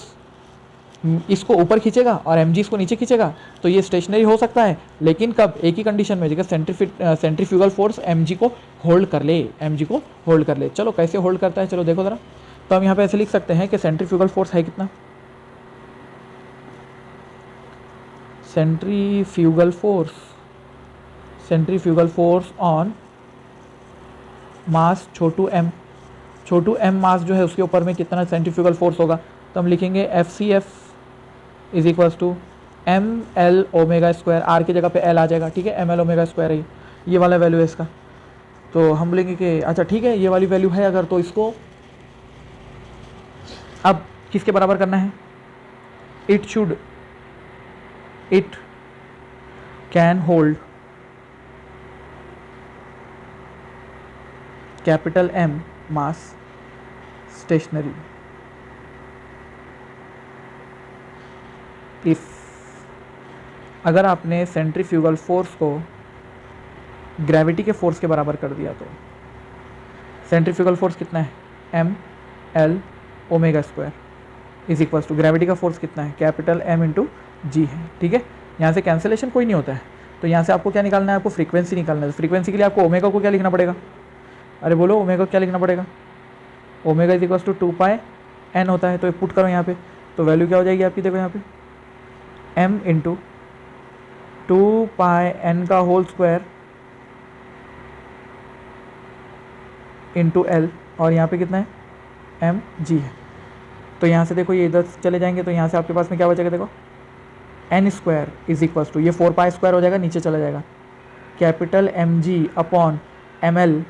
इसको ऊपर खींचेगा और mg इसको नीचे खींचेगा, तो ये स्टेशनरी हो सकता है, लेकिन कब, एक ही कंडीशन में, जगह सेंट्रीफ्यूगल फोर्स mg को होल्ड कर ले, mg को होल्ड कर ले। चलो कैसे होल्ड करता है, चलो देखो ज़रा। तो हम यहाँ पे ऐसे लिख सकते हैं कि सेंट्रीफ्यूगल फोर्स है कितना, centrifugal force on mass Chhotu m, Chhotu m मास जो है उसके ऊपर में कितना सेंट्रीफ्यूगल फोर्स होगा, तो हम लिखेंगे FCF is equals to ML omega square, R की जगह पे L आ जाएगा, ठीक है। ML ओमेगा स्क्वायर है ये वाला वैल्यू है इसका। तो हम बोलेंगे कि अच्छा ठीक है, ये वाली वैल्यू है अगर, तो इसको अब किसके बराबर करना है, it should it can hold capital M mass stationary if, अगर आपने सेंट्रीफ्यूगल फोर्स को ग्रेविटी के फोर्स के बराबर कर दिया तो सेंट्रीफ्यूगल फोर्स कितना है, M L omega square is equals to gravity का फोर्स कितना है, कैपिटल M इंटू जी है। ठीक है, यहाँ से कैंसिलेशन कोई नहीं होता है, तो यहाँ से आपको क्या निकालना है, आपको फ्रीक्वेंसी निकालना है। फ्रीक्वेंसी के लिए आपको ओमेगा को क्या लिखना पड़ेगा, अरे बोलो ओमेगा क्या लिखना पड़ेगा, omega is equals to 2 pi N होता है, तो पुट करो यहाँ पे, तो वैल्यू क्या हो जाएगी आपकी, देखो यहाँ पे m इंटू 2 पाई एन का होल स्क्वायर इंटू एल, और यहाँ पे कितना है एम जी है। तो यहाँ से देखो ये इधर चले जाएंगे, तो यहाँ से आपके पास में क्या बचेगा, देखो N square is equals to, ये 4 पाई स्क्वायर हो जाएगा, नीचे चला जाएगा, capital M G upon M L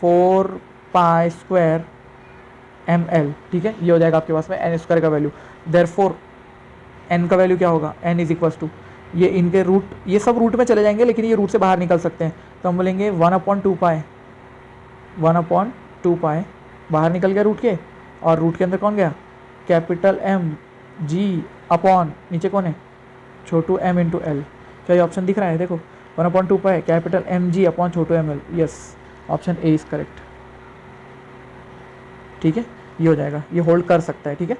4 pi square M L. ठीक है, ये हो जाएगा आपके पास में एन स्क्वायर का वैल्यू। देयरफॉर एन का वैल्यू क्या होगा, एन इज इक्वल्स टू, ये इनके रूट, ये सब रूट में चले जाएंगे लेकिन ये रूट से बाहर निकल सकते हैं, तो हम बोलेंगे 1/2 पाई, 1/2 पाई बाहर निकल गया रूट के, और रूट के अंदर कौन गया, कैपिटल एम जी अपॉन नीचे कौन है, छोटू एम इंटू एल। क्या ये ऑप्शन दिख रहा है, देखो 1/2 pi capital M G upon छोटू M L, yes option A is correct. ठीक है, ये हो जाएगा, ये होल्ड कर सकता है। ठीक है।